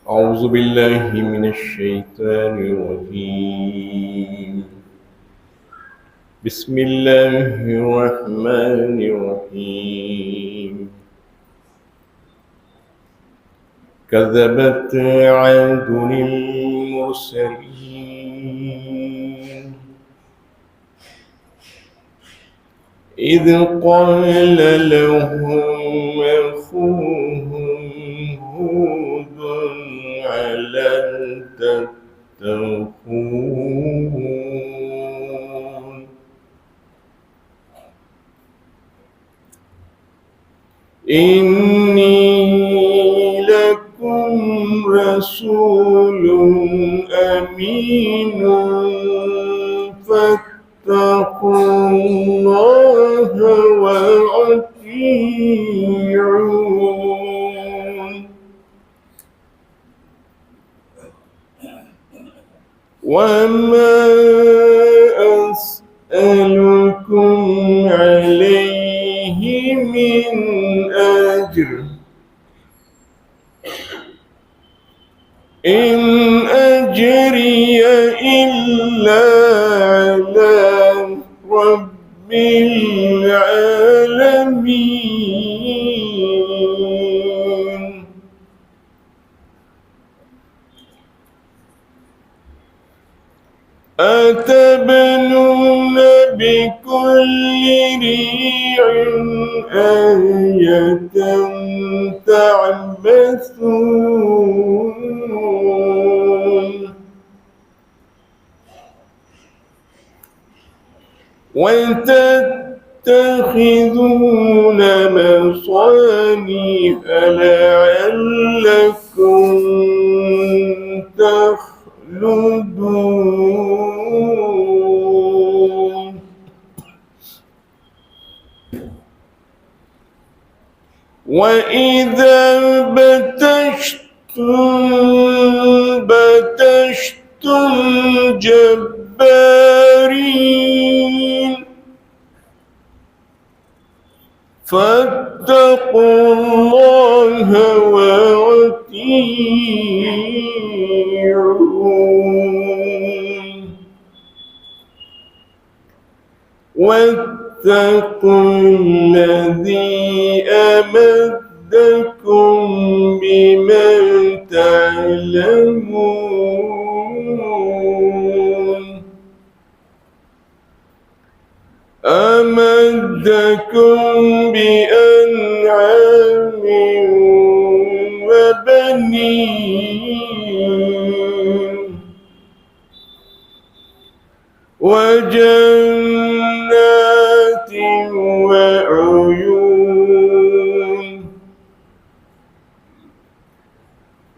أعوذ بالله من الشيطان الرجيم. بسم الله الرحمن الرحيم. كذبت عاد المرسلين إذ قال لهم أخوهم هود ألا تتقون إني لكم رسول أمين فاتقوا الله وأطيعون وما أسألكم عليه من أجر إن أجري إلا على رب العالمين أتبنون بكل ريع آية تعبثون وتتخذون مصانع لعلكم تخلدون وإذا بتشتم جبارين فاتقوا الله وأطيعون واتقوا الذي أمدكم بما تعلمون أمدكم بأنعام وبنين وجنات وعيون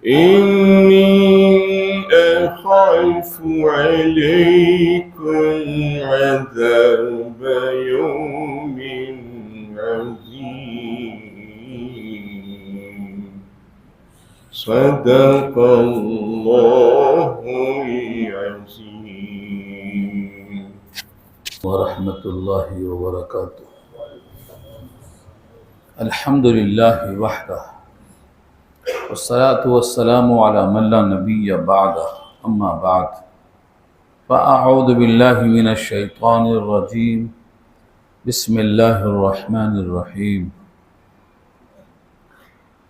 إني أخاف عليكم عذاب يوم عظيم صدق الله العظيم ورحمة الله وبركاته. الحمد لله وحده والصلاة والسلام على من لا نبي بعده أما بعد فأعوذ بالله من الشيطان الرجيم بسم الله الرحمن الرحيم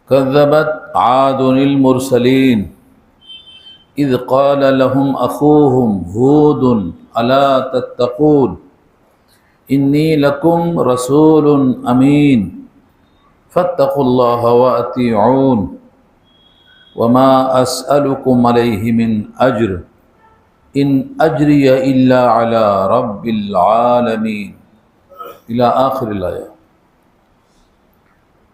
كذبت عاد المرسلين إذ قال لهم أخوهم هود ألا تتقون إني لكم رسول أمين فاتقوا الله وأطيعون وما أسألكم عليه من أجر إن أجري إلا على رب العالمين إلى آخر الآية.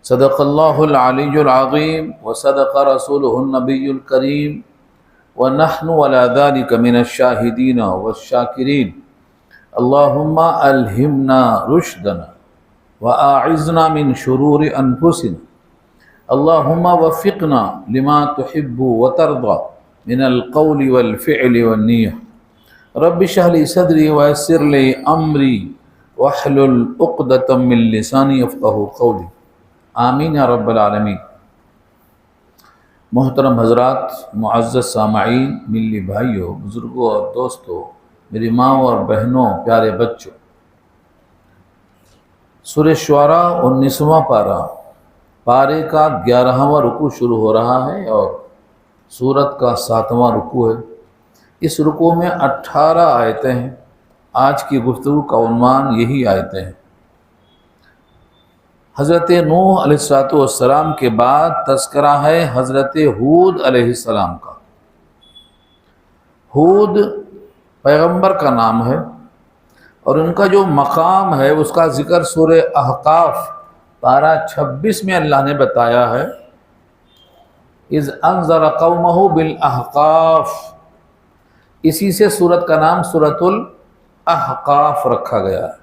صدق الله العلي العظيم وصدق رسوله النبي الكريم ونحن على ذلك من الشاهدين والشاكرين. اللهم ألهمنا رشدنا وأعذنا من شرور أنفسنا. اللهم وفقنا لما تحب وترضى من القول والفعل والنية. رب اشرح لي صدري ويسر لي أمري واحلل عقدة من لساني يفقهوا قولي. آمين يا رب العالمين. محترم حضرات، معزز سامعین، ملی بھائیوں، بزرگوں اور دوستوں، میری ماں اور بہنوں، پیارے بچوں، سورہ شعراء 19واں پارے کا 11واں رکوع شروع ہو رہا ہے اور سورت کا 7واں رکوع ہے۔ اس رکوع میں 18 آیتیں ہیں۔ آج کی گفتگو کا عنوان یہی آیتیں ہیں۔ حضرت نوح علیہ السلام کے بعد تذکرہ ہے حضرت ہود علیہ السلام کا۔ ہود پیغمبر کا نام ہے اور ان کا جو مقام ہے اس کا ذکر سورہ احقاف پارہ 26 میں اللہ نے بتایا ہے۔ اذ انذر قومہ بالاحقاف، اسی سے سورت کا نام سورۃ الاحقاف رکھا گیا ہے۔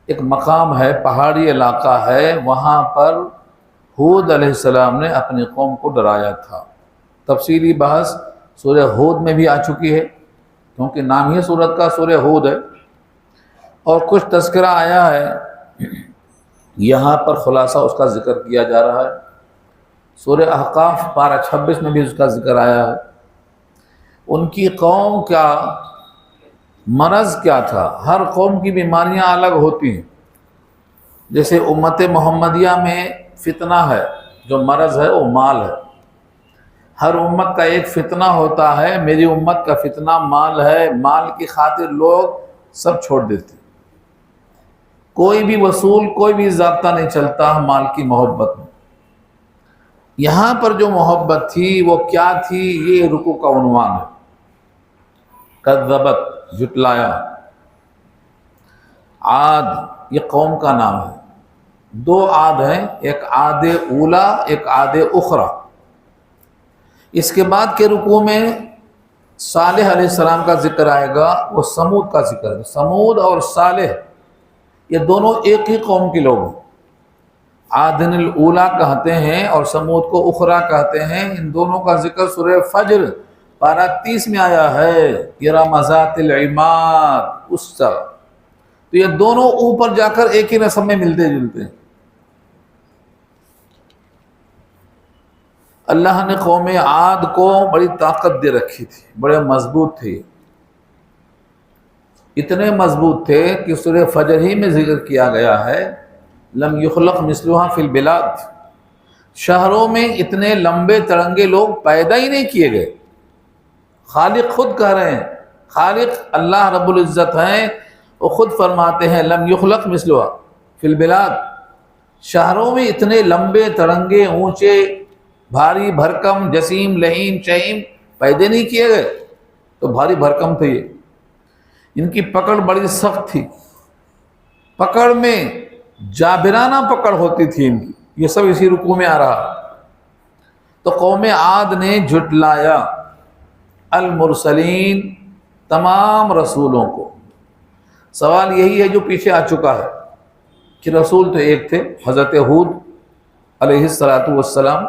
ایک مقام ہے، پہاڑی علاقہ ہے، وہاں پر ہود علیہ السلام نے اپنی قوم کو ڈرایا تھا۔ تفصیلی بحث سورہ ہود میں بھی آ چکی ہے، کیونکہ نام ہی سورت کا سورہ ہود ہے، اور کچھ تذکرہ آیا ہے، یہاں پر خلاصہ اس کا ذکر کیا جا رہا ہے۔ سورہ احقاف پارہ 26 میں بھی اس کا ذکر آیا ہے۔ ان کی قوم کا مرض کیا تھا؟ ہر قوم کی بیماریاں الگ ہوتی ہیں۔ جیسے امت محمدیہ میں فتنہ ہے، جو مرض ہے وہ مال ہے۔ ہر امت کا ایک فتنہ ہوتا ہے، میری امت کا فتنہ مال ہے۔ مال کی خاطر لوگ سب چھوڑ دیتے، کوئی بھی وصول، کوئی بھی ضابطہ نہیں چلتا مال کی محبت میں۔ یہاں پر جو محبت تھی وہ کیا تھی؟ یہ رکوع کا عنوان ہے۔ کذبت، جھٹلایا۔ عاد، یہ قوم کا نام ہے۔ دو عاد ہیں، ایک عاد اولا، ایک عاد اخری۔ اس کے بعد کے رکوع میں صالح علیہ السلام کا ذکر آئے گا، وہ سمود کا ذکر ہے۔ سمود اور صالح یہ دونوں ایک ہی قوم کے لوگ ہیں۔ عادن الاولا کہتے ہیں اور سمود کو اخری کہتے ہیں۔ ان دونوں کا ذکر سورہ فجر پارہ 30 میں آیا ہے، ارم ذات العماد، اس طرح۔ تو یہ دونوں اوپر جا کر ایک ہی نسب میں ملتے جلتے ہیں۔ اللہ نے قوم عاد کو بڑی طاقت دے رکھی تھی، بڑے مضبوط تھے، اتنے مضبوط تھے کہ سورہ فجر ہی میں ذکر کیا گیا ہے، لم یخلق مثلھا فی البلاد، شہروں میں اتنے لمبے ترنگے لوگ پیدا ہی نہیں کیے گئے۔ خالق خود کہہ رہے ہیں، خالق اللہ رب العزت ہیں، وہ خود فرماتے ہیں لم یخلق مثلھا فی البلاد، شہروں میں اتنے لمبے ترنگے، اونچے، بھاری بھرکم، جسیم لعین چہیم پیدا نہیں کیے گئے۔ تو بھاری بھرکم تھے یہ، ان کی پکڑ بڑی سخت تھی، پکڑ میں جابرانہ پکڑ ہوتی تھی ان کی۔ یہ سب اسی رکوع میں آ رہا۔ تو قوم عاد نے جھٹلایا المرسلین، تمام رسولوں کو۔ سوال یہی ہے جو پیچھے آ چکا ہے کہ رسول تو ایک تھے، حضرت ہود علیہ السلام۔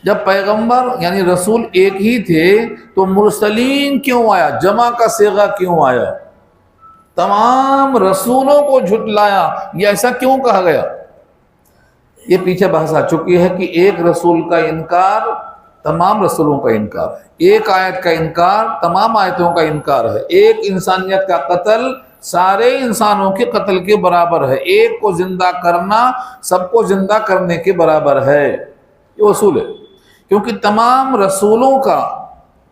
جب پیغمبر یعنی رسول ایک ہی تھے تو مرسلین کیوں آیا؟ جمع کا صیغہ کیوں آیا؟ تمام رسولوں کو جھٹلایا، یہ ایسا کیوں کہا گیا؟ یہ پیچھے بحث آ چکی ہے کہ ایک رسول کا انکار تمام رسولوں کا انکار ہے، ایک آیت کا انکار تمام آیتوں کا انکار ہے، ایک انسانیت کا قتل سارے انسانوں کے قتل کے برابر ہے، ایک کو زندہ کرنا سب کو زندہ کرنے کے برابر ہے۔ یہ اصول ہے، کیونکہ تمام رسولوں کا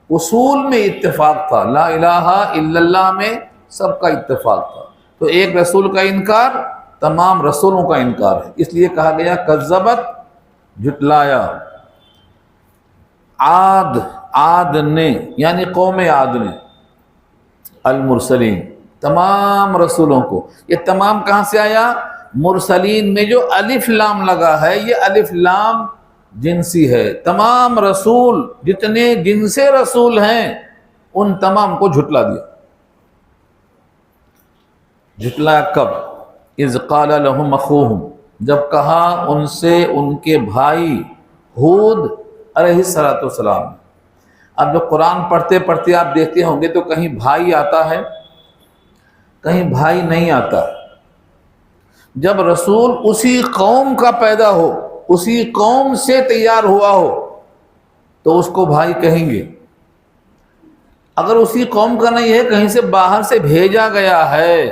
اصول میں اتفاق تھا، لا الہ الا اللہ میں سب کا اتفاق تھا۔ تو ایک رسول کا انکار تمام رسولوں کا انکار ہے، اس لیے کہا گیا کذبت، جھٹلایا۔ عاد نے یعنی قوم عاد نے المرسلین، تمام رسولوں کو۔ یہ تمام کہاں سے آیا؟ مرسلین میں جو الف لام لگا ہے، یہ الف لام جنسی ہے۔ تمام رسول، جتنے جن سے رسول ہیں، ان تمام کو جھٹلا دیا۔ جھٹلایا کب؟ اذ قال لهم اخوهم، جب کہا ان سے ان کے بھائی ہود علیہ السلام۔ اب جب قرآن پڑھتے پڑھتے آپ دیکھتے ہوں گے تو کہیں بھائی آتا ہے، کہیں بھائی نہیں آتا۔ جب رسول اسی قوم کا پیدا ہو اسی قوم سے تیار ہوا ہو تو اس کو بھائی کہیں گے. اگر اسی قوم کا نہیں ہے، کہیں سے باہر سے بھیجا گیا ہے،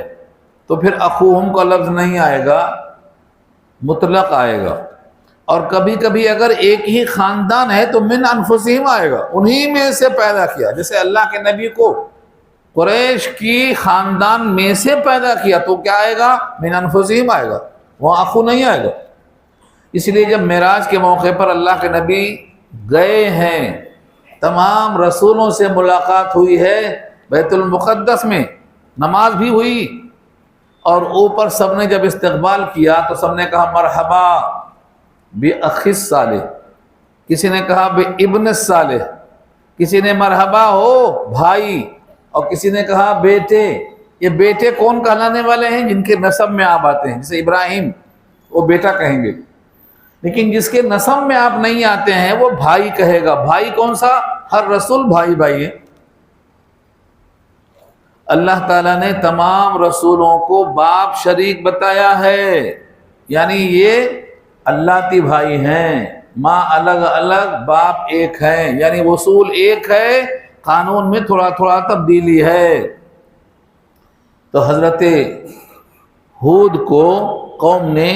تو پھر اخوہم کا لفظ نہیں آئے گا، مطلق آئے گا. اور کبھی کبھی اگر ایک ہی خاندان ہے تو من انفسہم آئے گا، انہی میں سے پیدا کیا. جیسے اللہ کے نبی کو قریش کی خاندان میں سے پیدا کیا تو کیا آئے گا؟ من انفسہم آئے گا، وہاں اخو نہیں آئے گا. اس لیے جب معراج کے موقع پر اللہ کے نبی گئے ہیں، تمام رسولوں سے ملاقات ہوئی ہے بیت المقدس میں، نماز بھی ہوئی، اور اوپر سب نے جب استقبال کیا تو سب نے کہا مرحبا بِأَخِ الصالح، کسی نے کہا بِابْنِ الصالح، کسی نے مرحبا ہو بھائی، اور کسی نے کہا بیٹے. یہ بیٹے کون کہلانے والے ہیں؟ جن کے نسب میں آپ آتے ہیں. جیسے ابراہیم، وہ بیٹا کہیں گے، لیکن جس کے نسب میں آپ نہیں آتے ہیں وہ بھائی کہے گا. بھائی کون سا؟ ہر رسول بھائی بھائی ہے. اللہ تعالیٰ نے تمام رسولوں کو باپ شریک بتایا ہے، یعنی یہ اللہ تی بھائی ہیں، ماں الگ الگ باپ ایک ہیں، یعنی اصول ایک ہے، قانون میں تھوڑا تھوڑا تبدیلی ہے. تو حضرت ہود کو قوم نے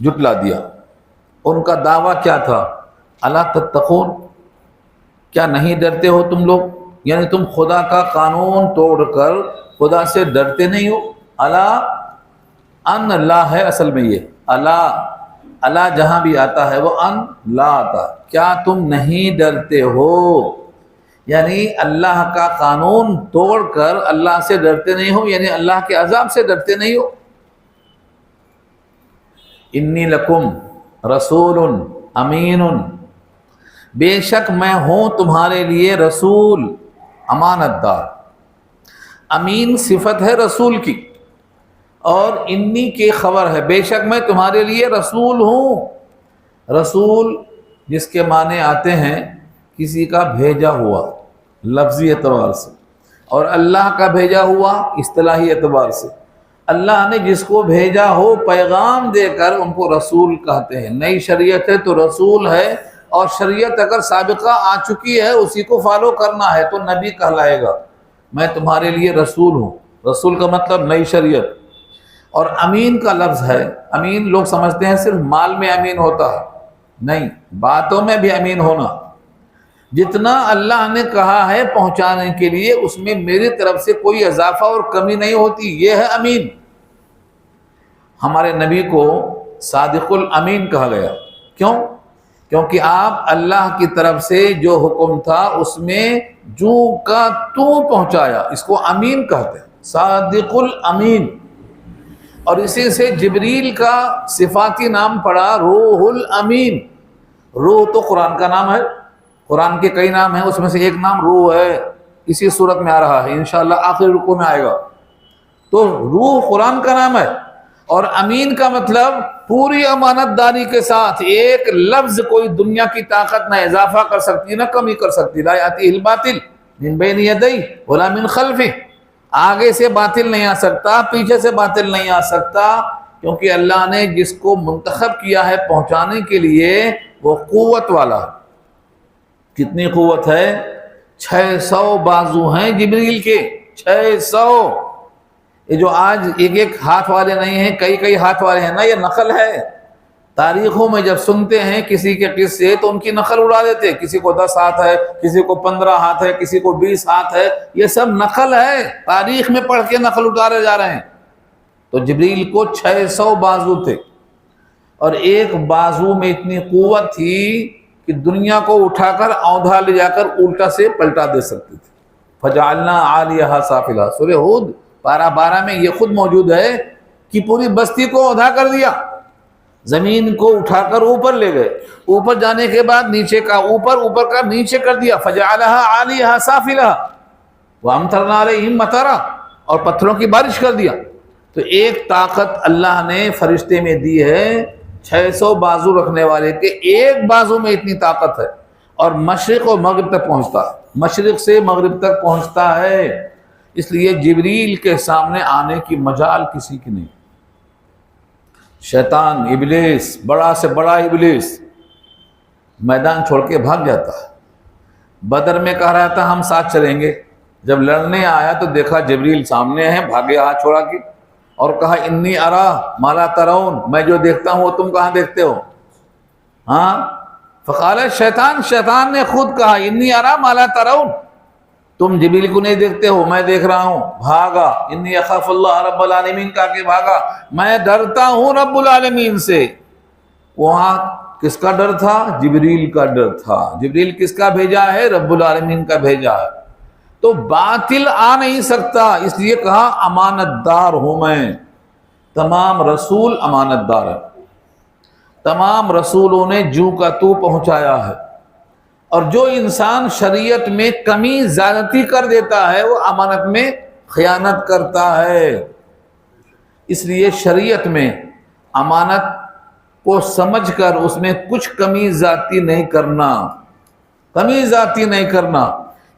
جھٹلا دیا. ان کا دعویٰ کیا تھا؟ الا تتقون، کیا نہیں ڈرتے ہو تم لوگ؟ یعنی تم خدا کا قانون توڑ کر خدا سے ڈرتے نہیں ہو. الا ان لا ہے اصل میں، یہ الا جہاں بھی آتا ہے وہ ان لا آتا ہے. کیا تم نہیں ڈرتے ہو؟ یعنی اللہ کا قانون توڑ کر اللہ سے ڈرتے نہیں ہو، یعنی اللہ کے عذاب سے ڈرتے نہیں ہو. انی لکم رسول امین، بے شک میں ہوں تمہارے لیے رسول امانت دار. امین صفت ہے رسول کی، اور انی کی خبر ہے، بے شک میں تمہارے لیے رسول ہوں. رسول جس کے معنی آتے ہیں کسی کا بھیجا ہوا لفظی اعتبار سے، اور اللہ کا بھیجا ہوا اصطلاحی اعتبار سے. اللہ نے جس کو بھیجا ہو پیغام دے کر ان کو رسول کہتے ہیں. نئی شریعت ہے تو رسول ہے، اور شریعت اگر سابقہ آ چکی ہے اسی کو فالو کرنا ہے تو نبی کہلائے گا. میں تمہارے لیے رسول ہوں. رسول کا مطلب نئی شریعت. اور امین کا لفظ ہے، امین لوگ سمجھتے ہیں صرف مال میں امین ہوتا ہے، نہیں، باتوں میں بھی امین ہونا. جتنا اللہ نے کہا ہے پہنچانے کے لیے اس میں میری طرف سے کوئی اضافہ اور کمی نہیں ہوتی، یہ ہے امین. ہمارے نبی کو صادق الامین کہا گیا. کیوں؟ کیونکہ آپ اللہ کی طرف سے جو حکم تھا اس میں جو کا تو پہنچایا، اس کو امین کہتے ہیں، صادق الامین. اور اسی سے جبریل کا صفاتی نام پڑا روح الامین. روح تو قرآن کا نام ہے، قرآن کے کئی نام ہیں، اس میں سے ایک نام روح ہے، اسی صورت میں آ رہا ہے، انشاءاللہ آخری رکوع میں آئے گا. تو روح قرآن کا نام ہے. اور امین کا مطلب پوری امانت داری کے ساتھ، ایک لفظ کوئی دنیا کی طاقت نہ اضافہ کر سکتی نہ کمی کر سکتی. لا یاتیہ الباطل من بین یدیہ ولا من خلفہ، آگے سے باطل نہیں آ سکتا، پیچھے سے باطل نہیں آ سکتا، کیونکہ اللہ نے جس کو منتخب کیا ہے پہنچانے کے لیے وہ قوت والا ہے. کتنی قوت ہے؟ 600 بازو ہیں جبریل کے، 600. یہ جو آج ایک ایک ہاتھ والے نہیں ہیں، کئی کئی ہاتھ والے ہیں نا، یہ نقل ہے. تاریخوں میں جب سنتے ہیں کسی کے قصے تو ان کی نقل اڑا دیتے، کسی کو 10 ہاتھ ہے، کسی کو 15 ہاتھ ہے، کسی کو 20 ہاتھ ہے. یہ سب نقل ہے، تاریخ میں پڑھ کے نقل اتارے جا رہے ہیں. تو جبریل کو 600 بازو تھے، اور ایک بازو میں اتنی قوت تھی کہ دنیا کو اٹھا کر اوندھا لے جا کر الٹا سے پلٹا دے سکتے تھے. فجعلنا عالیہا سافلہا، سورہ ہود پارہ 12 میں یہ خود موجود ہے کہ پوری بستی کو اوندھا کر دیا، زمین کو اٹھا کر اوپر لے گئے، اوپر جانے کے بعد نیچے کا اوپر، اوپر کا نیچے کر دیا. فجعلہا عالیہا سافلہا وامطرنا علیہم مطرا، اور پتھروں کی بارش کر دیا. تو ایک طاقت اللہ نے فرشتے میں دی ہے، 600 بازو رکھنے والے کے ایک بازو میں اتنی طاقت ہے، اور مشرق اور مغرب تک پہنچتا ہے، مشرق سے مغرب تک پہنچتا ہے. اس لیے جبریل کے سامنے آنے کی مجال کسی کی نہیں. شیطان ابلیس بڑا سے بڑا ابلیس میدان چھوڑ کے بھاگ جاتا ہے. بدر میں کہہ رہا تھا ہم ساتھ چلیں گے، جب لڑنے آیا تو دیکھا جبریل سامنے ہے، بھاگے ہاتھ چھوڑا کے اور کہا انی ارا ما لا ترون، میں جو دیکھتا ہوں وہ تم کہاں دیکھتے ہو؟ ہاں فقال شیطان، شیطان نے خود کہا انی ارا ما لا ترون، تم جبریل کو نہیں دیکھتے ہو، میں دیکھ رہا ہوں. بھاگا، انی اخاف اللہ رب العالمین کہا کہ بھاگا، میں ڈرتا ہوں رب العالمین سے. وہاں کس کا ڈر تھا؟ جبریل کا ڈر تھا. جبریل کس کا بھیجا ہے؟ رب العالمین کا بھیجا ہے. تو باطل آ نہیں سکتا، اس لیے کہا امانت دار ہوں میں. تمام رسول امانت دار ہیں، تمام رسولوں نے جو کا تو پہنچایا ہے. اور جو انسان شریعت میں کمی زیادتی کر دیتا ہے وہ امانت میں خیانت کرتا ہے. اس لیے شریعت میں امانت کو سمجھ کر اس میں کچھ کمی زیادتی نہیں کرنا، کمی زیادتی نہیں کرنا،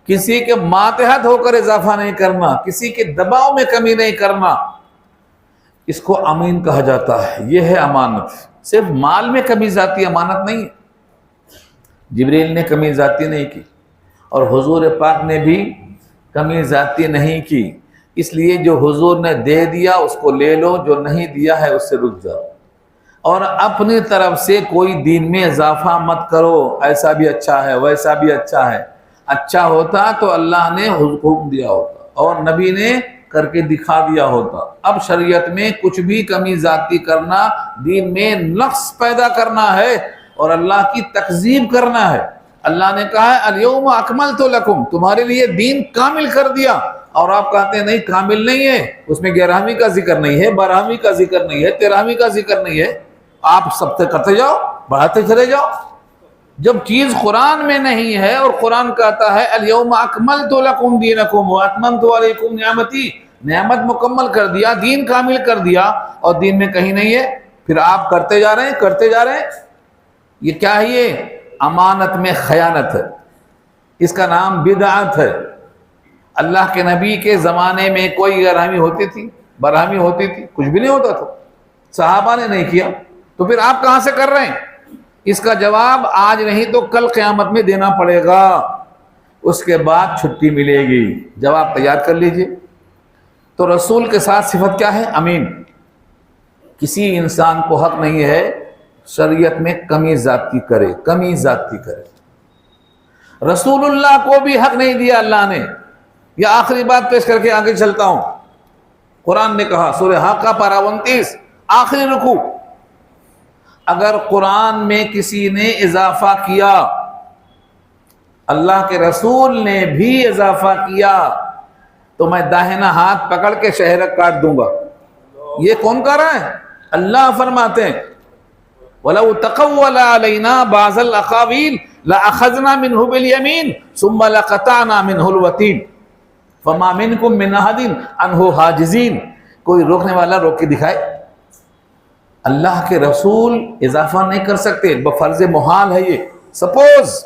کسی کے ماتحت ہو کر اضافہ نہیں کرنا، کسی کے دباؤ میں کمی نہیں کرنا. اس کو امین کہا جاتا ہے. یہ ہے امانت. صرف مال میں کمی زیادتی امانت نہیں ہے. جبریل نے کمی زیادتی نہیں کی اور حضور پاک نے بھی کمی زیادتی نہیں کی. اس لیے جو حضور نے دے دیا اس کو لے لو، جو نہیں دیا ہے اس سے رک جاؤ. اور اپنی طرف سے کوئی دین میں اضافہ مت کرو، ایسا بھی اچھا ہے ویسا بھی اچھا ہے. اچھا ہوتا تو اللہ نے حکم دیا ہوتا اور نبی نے کر کے دکھا دیا ہوتا. اب شریعت میں کچھ بھی کمی زیادتی کرنا دین میں نقص پیدا کرنا ہے اور اللہ کی تکذیب کرنا ہے. اللہ نے کہا ہے الیوم اکملت لکم، تمہارے لیے دین کامل کر دیا، اور آپ کہتے ہیں نہیں کامل نہیں ہے، اس میں 11ویں کا ذکر نہیں ہے، 12ویں کا ذکر نہیں ہے، 13ویں کا ذکر نہیں ہے. آپ سب سے کرتے جاؤ، بڑھاتے چلے جاؤ. جب چیز قرآن میں نہیں ہے اور قرآن کہتا ہے الیوم اکملت لکم دینکم واتممت علیکم نعمتی، نعمت مکمل کر دیا، دین کامل کر دیا، اور دین میں کہیں نہیں ہے، پھر آپ کرتے جا رہے ہیں کرتے جا رہے ہیں. یہ کیا ہے؟ یہ امانت میں خیانت ہے. اس کا نام بدعت ہے. اللہ کے نبی کے زمانے میں کوئی 11ویں ہوتی تھی، 12ویں ہوتی تھی؟ کچھ بھی نہیں ہوتا تھا. صحابہ نے نہیں کیا تو پھر آپ کہاں سے کر رہے ہیں؟ اس کا جواب آج نہیں تو کل قیامت میں دینا پڑے گا، اس کے بعد چھٹی ملے گی. جواب تیار کر لیجئے. تو رسول کے ساتھ صفت کیا ہے؟ امین. کسی انسان کو حق نہیں ہے شریعت میں کمی زیادتی کرے، کمی زیادتی کرے. رسول اللہ کو بھی حق نہیں دیا اللہ نے. یہ آخری بات پیش کر کے آگے چلتا ہوں. قرآن نے کہا سورہ حاقہ پارہ 29 آخری رکوع، اگر قرآن میں کسی نے اضافہ کیا، اللہ کے رسول نے بھی اضافہ کیا، تو میں داہنا ہاتھ پکڑ کے شہرک کاٹ دوں گا. یہ کون کر رہا ہے؟ اللہ فرماتے ہیں وَلَوْ تَقَوَّلَ عَلَيْنَا بَعْضَ الْأَقَاوِيلِ لَأَخَذْنَا مِنْهُ بِالْيَمِينِ ثُمَّ لَقَطَعْنَا مِنْهُ الْوَتِينَ فَمَا مِنْكُمْ مِنْ أَحَدٍ عَنْهُ حَاجِزِينَ. کوئی روکنے والا روک کے دکھائے. اللہ کے رسول اضافہ نہیں کر سکتے، بفرض محال ہے. یہ سپوز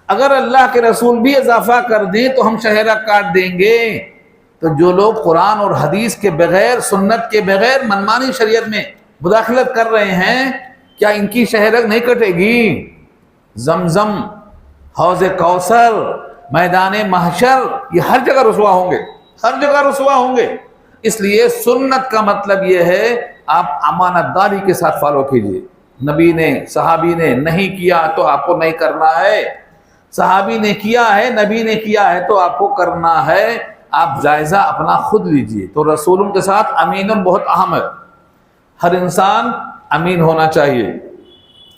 اگر اللہ کے رسول بھی اضافہ کر دیں تو ہم شہرک کاٹ دیں گے. تو جو لوگ قرآن اور حدیث کے بغیر، سنت کے بغیر منمانی شریعت میں مداخلت کر رہے ہیں، کیا ان کی شہرک نہیں کٹے گی؟ زمزم، حوض کوثر، میدان محشر، یہ ہر جگہ رسوا ہوں گے، ہر جگہ رسوا ہوں گے. اس لیے سنت کا مطلب یہ ہے آپ امانت داری کے ساتھ فالو کیجئے. نبی نے، صحابی نے نہیں کیا تو آپ کو نہیں کرنا ہے. صحابی نے کیا ہے، نبی نے کیا ہے تو آپ کو کرنا ہے. آپ جائزہ اپنا خود لیجئے. تو رسولوں کے ساتھ امین بہت اہم ہے. ہر انسان امین ہونا چاہیے.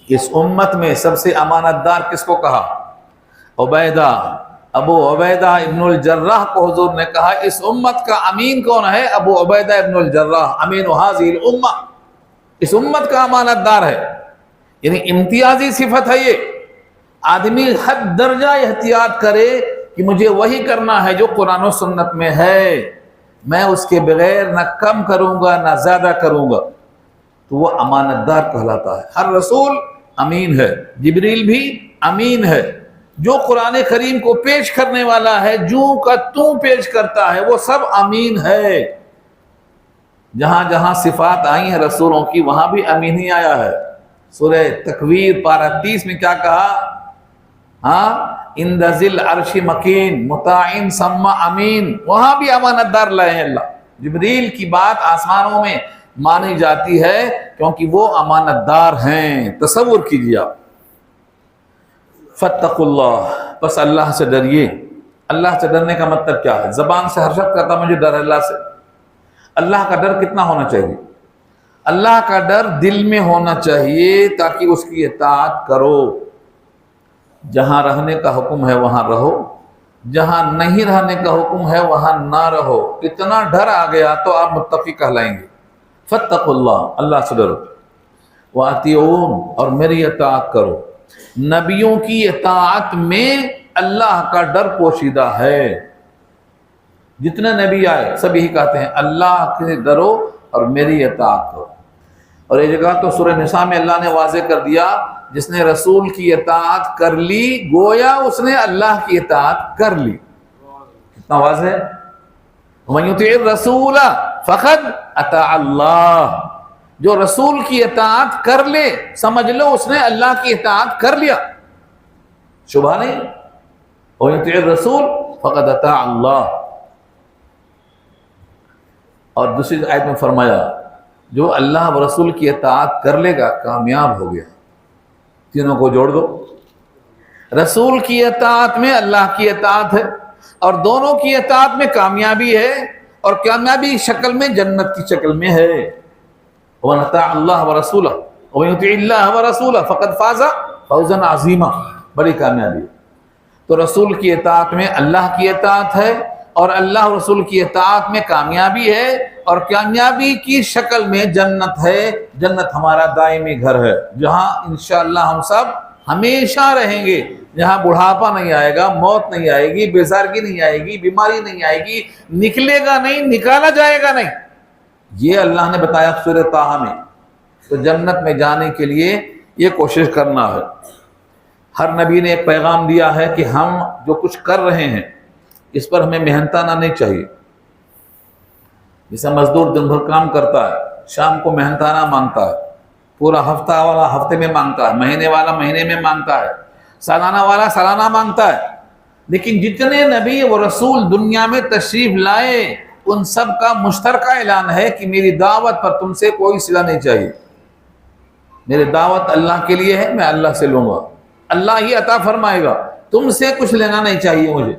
اس امت میں سب سے امانت دار کس کو کہا؟ عبیدہ، ابو عبیدہ ابن الجراح کو حضور نے کہا اس امت کا امین کون ہے؟ ابو عبیدہ ابن الجراح، امین هذه الامہ، اس امت کا امانت دار ہے. یعنی امتیازی صفت ہے یہ. آدمی حد درجہ احتیاط کرے کہ مجھے وہی کرنا ہے جو قرآن و سنت میں ہے، میں اس کے بغیر نہ کم کروں گا نہ زیادہ کروں گا. تو وہ امانت دار کہلاتا ہے. ہر رسول امین ہے، جبریل بھی امین ہے. جو قرآن کریم کو پیش کرنے والا ہے، جو کا تو پیش کرتا ہے، وہ سب امین ہے. جہاں جہاں صفات آئی ہیں رسولوں کی وہاں بھی امین ہی آیا ہے۔ سورہ تکویر پارہ 30 میں کیا کہا؟ ہاں، عند ذی العرش مکین مطاع ثم امین، وہاں بھی امانت دار لائے ہیں اللہ۔ جبریل کی بات آسمانوں میں مانی جاتی ہے کیونکہ وہ امانت دار ہیں۔ تصور کیجیے آپ۔ فاتقوا اللہ، بس اللہ سے ڈریے۔ اللہ سے ڈرنے کا مطلب کیا ہے؟ زبان سے ہر شخص کہتا مجھے ڈر ہے اللہ سے۔ اللہ کا ڈر کتنا ہونا چاہیے؟ اللہ کا ڈر دل میں ہونا چاہیے تاکہ اس کی اطاعت کرو۔ جہاں رہنے کا حکم ہے وہاں رہو، جہاں نہیں رہنے کا حکم ہے وہاں نہ رہو۔ اتنا ڈر آ گیا تو آپ متقی کہلائیں گے۔ فاتقوا اللہ، اللہ سے ڈرو۔ وَأَطِیعُونِ، اور میری اطاعت کرو۔ نبیوں کی اطاعت میں اللہ کا ڈر پوشیدہ ہے۔ جتنے نبی آئے سب یہی کہتے ہیں اللہ سے ڈرو اور میری اطاعت کرو۔ اور یہ جگہ تو سورہ نساء میں اللہ نے واضح کر دیا، جس نے رسول کی اطاعت کر لی گویا اس نے اللہ کی اطاعت کر لی۔ کتنا واضح ہے؟ وَمَن يُطِعِ الرَّسُولَ فَقَدْ أَطَاعَ اللَّهَ، جو رسول کی اطاعت کر لے سمجھ لو اس نے اللہ کی اطاعت کر لیا، شبہ نہیں۔ وَمَن يُطِعِ الرَّسُولَ فَقَدْ أَطَاعَ اللَّهَ۔ اور دوسری آیت میں فرمایا جو اللہ و رسول کی اطاعت کر لے گا کامیاب ہو گیا۔ تینوں کو جوڑ دو، رسول کی اطاعت میں اللہ کی اطاعت ہے، اور دونوں کی اطاعت میں کامیابی ہے، اور کامیابی شکل میں جنت کی شکل میں ہے۔ وَمَنْ أَطَاعَ اللَّهَ وَرَسُولَهُ وَمَنْ يُطِعِ اللَّهَ وَرَسُولَهُ فَقَدْ فَازَ فَوْزًا عَظِيمًا، بڑی کامیابی ہے۔ تو رسول کی اطاعت میں اللہ کی اطاعت ہے، اور اللہ رسول کی اطاعت میں کامیابی ہے، اور کامیابی کی شکل میں جنت ہے۔ جنت ہمارا دائمی گھر ہے جہاں انشاءاللہ ہم سب ہمیشہ رہیں گے، جہاں بڑھاپا نہیں آئے گا، موت نہیں آئے گی، بیزارگی نہیں آئے گی، بیماری نہیں آئے گی، نکلے گا نہیں، نکالا جائے گا نہیں۔ یہ اللہ نے بتایا سورہ طٰہٰ میں۔ تو جنت میں جانے کے لیے یہ کوشش کرنا ہے۔ ہر نبی نے ایک پیغام دیا ہے کہ ہم جو کچھ کر رہے ہیں اس پر ہمیں محنتانہ نہیں چاہیے۔ جیسے مزدور دن بھر کام کرتا ہے، شام کو محنتانہ مانگتا ہے، پورا ہفتہ والا ہفتے میں مانگتا ہے، مہینے والا مہینے میں مانگتا ہے، سالانہ والا سالانہ مانگتا ہے۔ لیکن جتنے نبی و رسول دنیا میں تشریف لائے ان سب کا مشترکہ اعلان ہے کہ میری دعوت پر تم سے کوئی صلہ نہیں چاہیے۔ میری دعوت اللہ کے لیے ہے، میں اللہ سے لوں گا، اللہ ہی عطا فرمائے گا، تم سے کچھ لینا نہیں چاہیے مجھے۔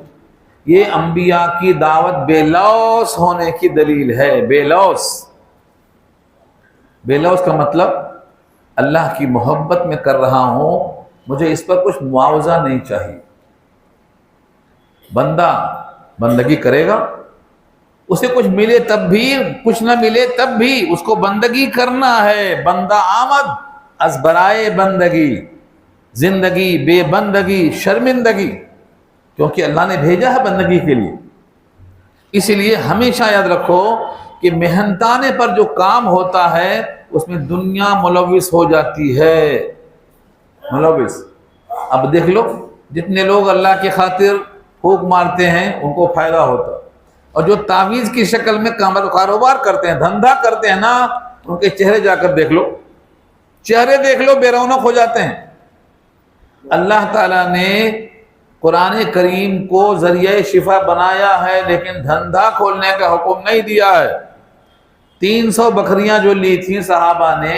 یہ انبیاء کی دعوت بے لوث ہونے کی دلیل ہے۔ بے لوث، بے لوث کا مطلب اللہ کی محبت میں کر رہا ہوں، مجھے اس پر کچھ معاوضہ نہیں چاہیے۔ بندہ بندگی کرے گا، اسے کچھ ملے تب بھی، کچھ نہ ملے تب بھی اس کو بندگی کرنا ہے۔ بندہ آمد از برائے بندگی، زندگی بے بندگی شرمندگی، کیونکہ اللہ نے بھیجا ہے بندگی کے لیے۔ اسی لیے ہمیشہ یاد رکھو کہ محنتانے پر جو کام ہوتا ہے اس میں دنیا ملوث ہو جاتی ہے، ملوث۔ اب دیکھ لو جتنے لوگ اللہ کی خاطر پھونک مارتے ہیں ان کو فائدہ ہوتا ہے، اور جو تعویذ کی شکل میں کاروبار کرتے ہیں، دھندا کرتے ہیں نا، ان کے چہرے جا کر دیکھ لو، چہرے دیکھ لو، بے رونق ہو جاتے ہیں۔ اللہ تعالیٰ نے قرآن کریم کو ذریعہ شفا بنایا ہے لیکن دھندا کھولنے کا حکم نہیں دیا ہے۔ 300 بکریاں جو لی تھیں صحابہ نے،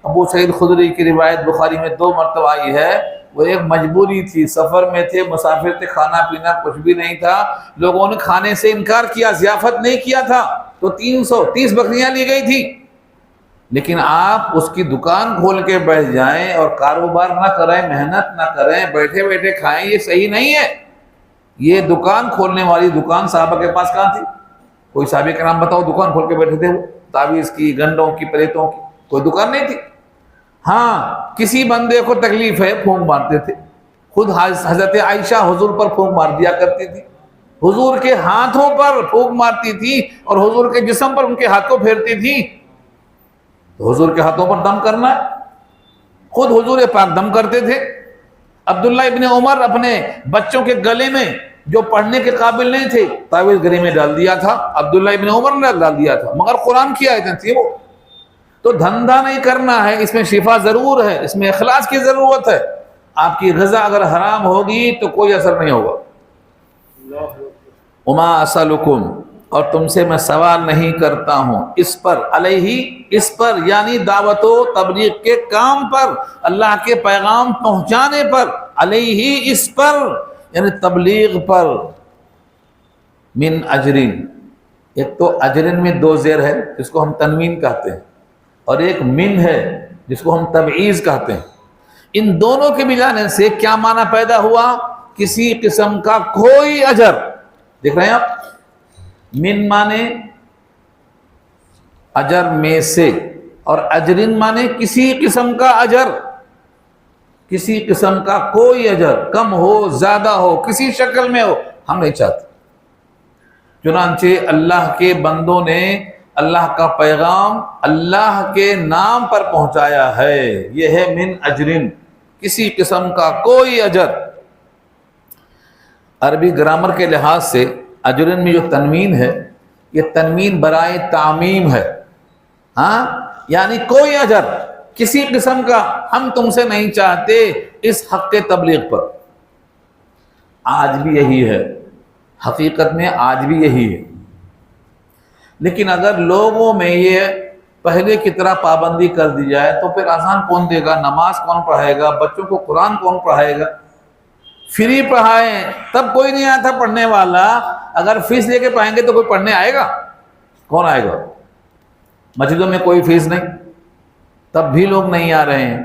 ابو سعید خدری کی روایت بخاری میں 2 مرتبہ آئی ہے، وہ ایک مجبوری تھی، سفر میں تھے، مسافر تھے، کھانا پینا کچھ بھی نہیں تھا، لوگوں نے کھانے سے انکار کیا، ضیافت نہیں کیا تھا، تو 330 بکریاں لی گئی تھی۔ لیکن آپ اس کی دکان کھول کے بیٹھ جائیں اور کاروبار نہ کریں، محنت نہ کریں، بیٹھے بیٹھے کھائیں، یہ صحیح نہیں ہے۔ یہ دکان کھولنے والی دکان صحابہ کے پاس کہاں تھی؟ کوئی صحابی کا نام بتاؤ دکان کھول کے بیٹھے تھے وہ، تعویذ کی، گنڈوں کی، پریتوں کی، کوئی دکان نہیں تھی۔ ہاں کسی بندے کو تکلیف ہے پھونک مارتے تھے، خود حضرت عائشہ حضور پر پھونک مار دیا کرتی تھی، حضور کے ہاتھوں پر پھونک مارتی تھی اور حضور کے جسم پر ان کے ہاتھوں پھیرتی تھی۔ تو حضور کے ہاتھوں پر دم کرنا ہے، خود حضور پاک دم کرتے تھے۔ عبداللہ ابن عمر اپنے بچوں کے گلے میں جو پڑھنے کے قابل نہیں تھے تعویذ گری میں ڈال دیا تھا، عبداللہ ابن عمر نے ڈال دیا تھا، مگر قرآن کی آیتیں تھی وہ. تو دھندا نہیں کرنا ہے، اس میں شفا ضرور ہے، اس میں اخلاص کی ضرورت ہے. آپ کی غذا اگر حرام ہوگی تو کوئی اثر نہیں ہوگا. وما اسألکم، اور تم سے میں سوال نہیں کرتا ہوں، اس پر، علیہ، اس پر یعنی دعوت و تبلیغ کے کام پر، اللہ کے پیغام پہنچانے پر، علیہ اس پر یعنی تبلیغ پر، من اجرین. ایک تو اجرین میں دو زیر ہے جس کو ہم تنوین کہتے ہیں، اور ایک من ہے جس کو ہم تبعیض کہتے ہیں. ان دونوں کے ملانے سے کیا معنی پیدا ہوا؟ کسی قسم کا کوئی اجر. دیکھ رہے ہیں آپ، من مانے اجر میں سے، اور اجرن مانے کسی قسم کا اجر، کسی قسم کا کوئی اجر، کم ہو زیادہ ہو کسی شکل میں ہو، ہم نہیں چاہتے. چنانچہ اللہ کے بندوں نے اللہ کا پیغام اللہ کے نام پر پہنچایا ہے. یہ ہے من اجرن، کسی قسم کا کوئی اجر. عربی گرامر کے لحاظ سے اجرن میں جو تنوین ہے یہ تنوین برائے تعمیم ہے. ہاں، یعنی کوئی اجر کسی قسم کا ہم تم سے نہیں چاہتے اس حق کے تبلیغ پر. آج بھی یہی ہے، حقیقت میں آج بھی یہی ہے. لیکن اگر لوگوں میں یہ پہلے کی طرح پابندی کر دی جائے تو پھر اذان کون دے گا، نماز کون پڑھائے گا، بچوں کو قرآن کون پڑھائے گا؟ فری پڑھائیں تب کوئی نہیں آتا پڑھنے والا. اگر فیس لے کے پڑھائیں گے تو کوئی پڑھنے آئے گا؟ کون آئے گا؟ مسجدوں میں کوئی فیس نہیں تب بھی لوگ نہیں آ رہے ہیں،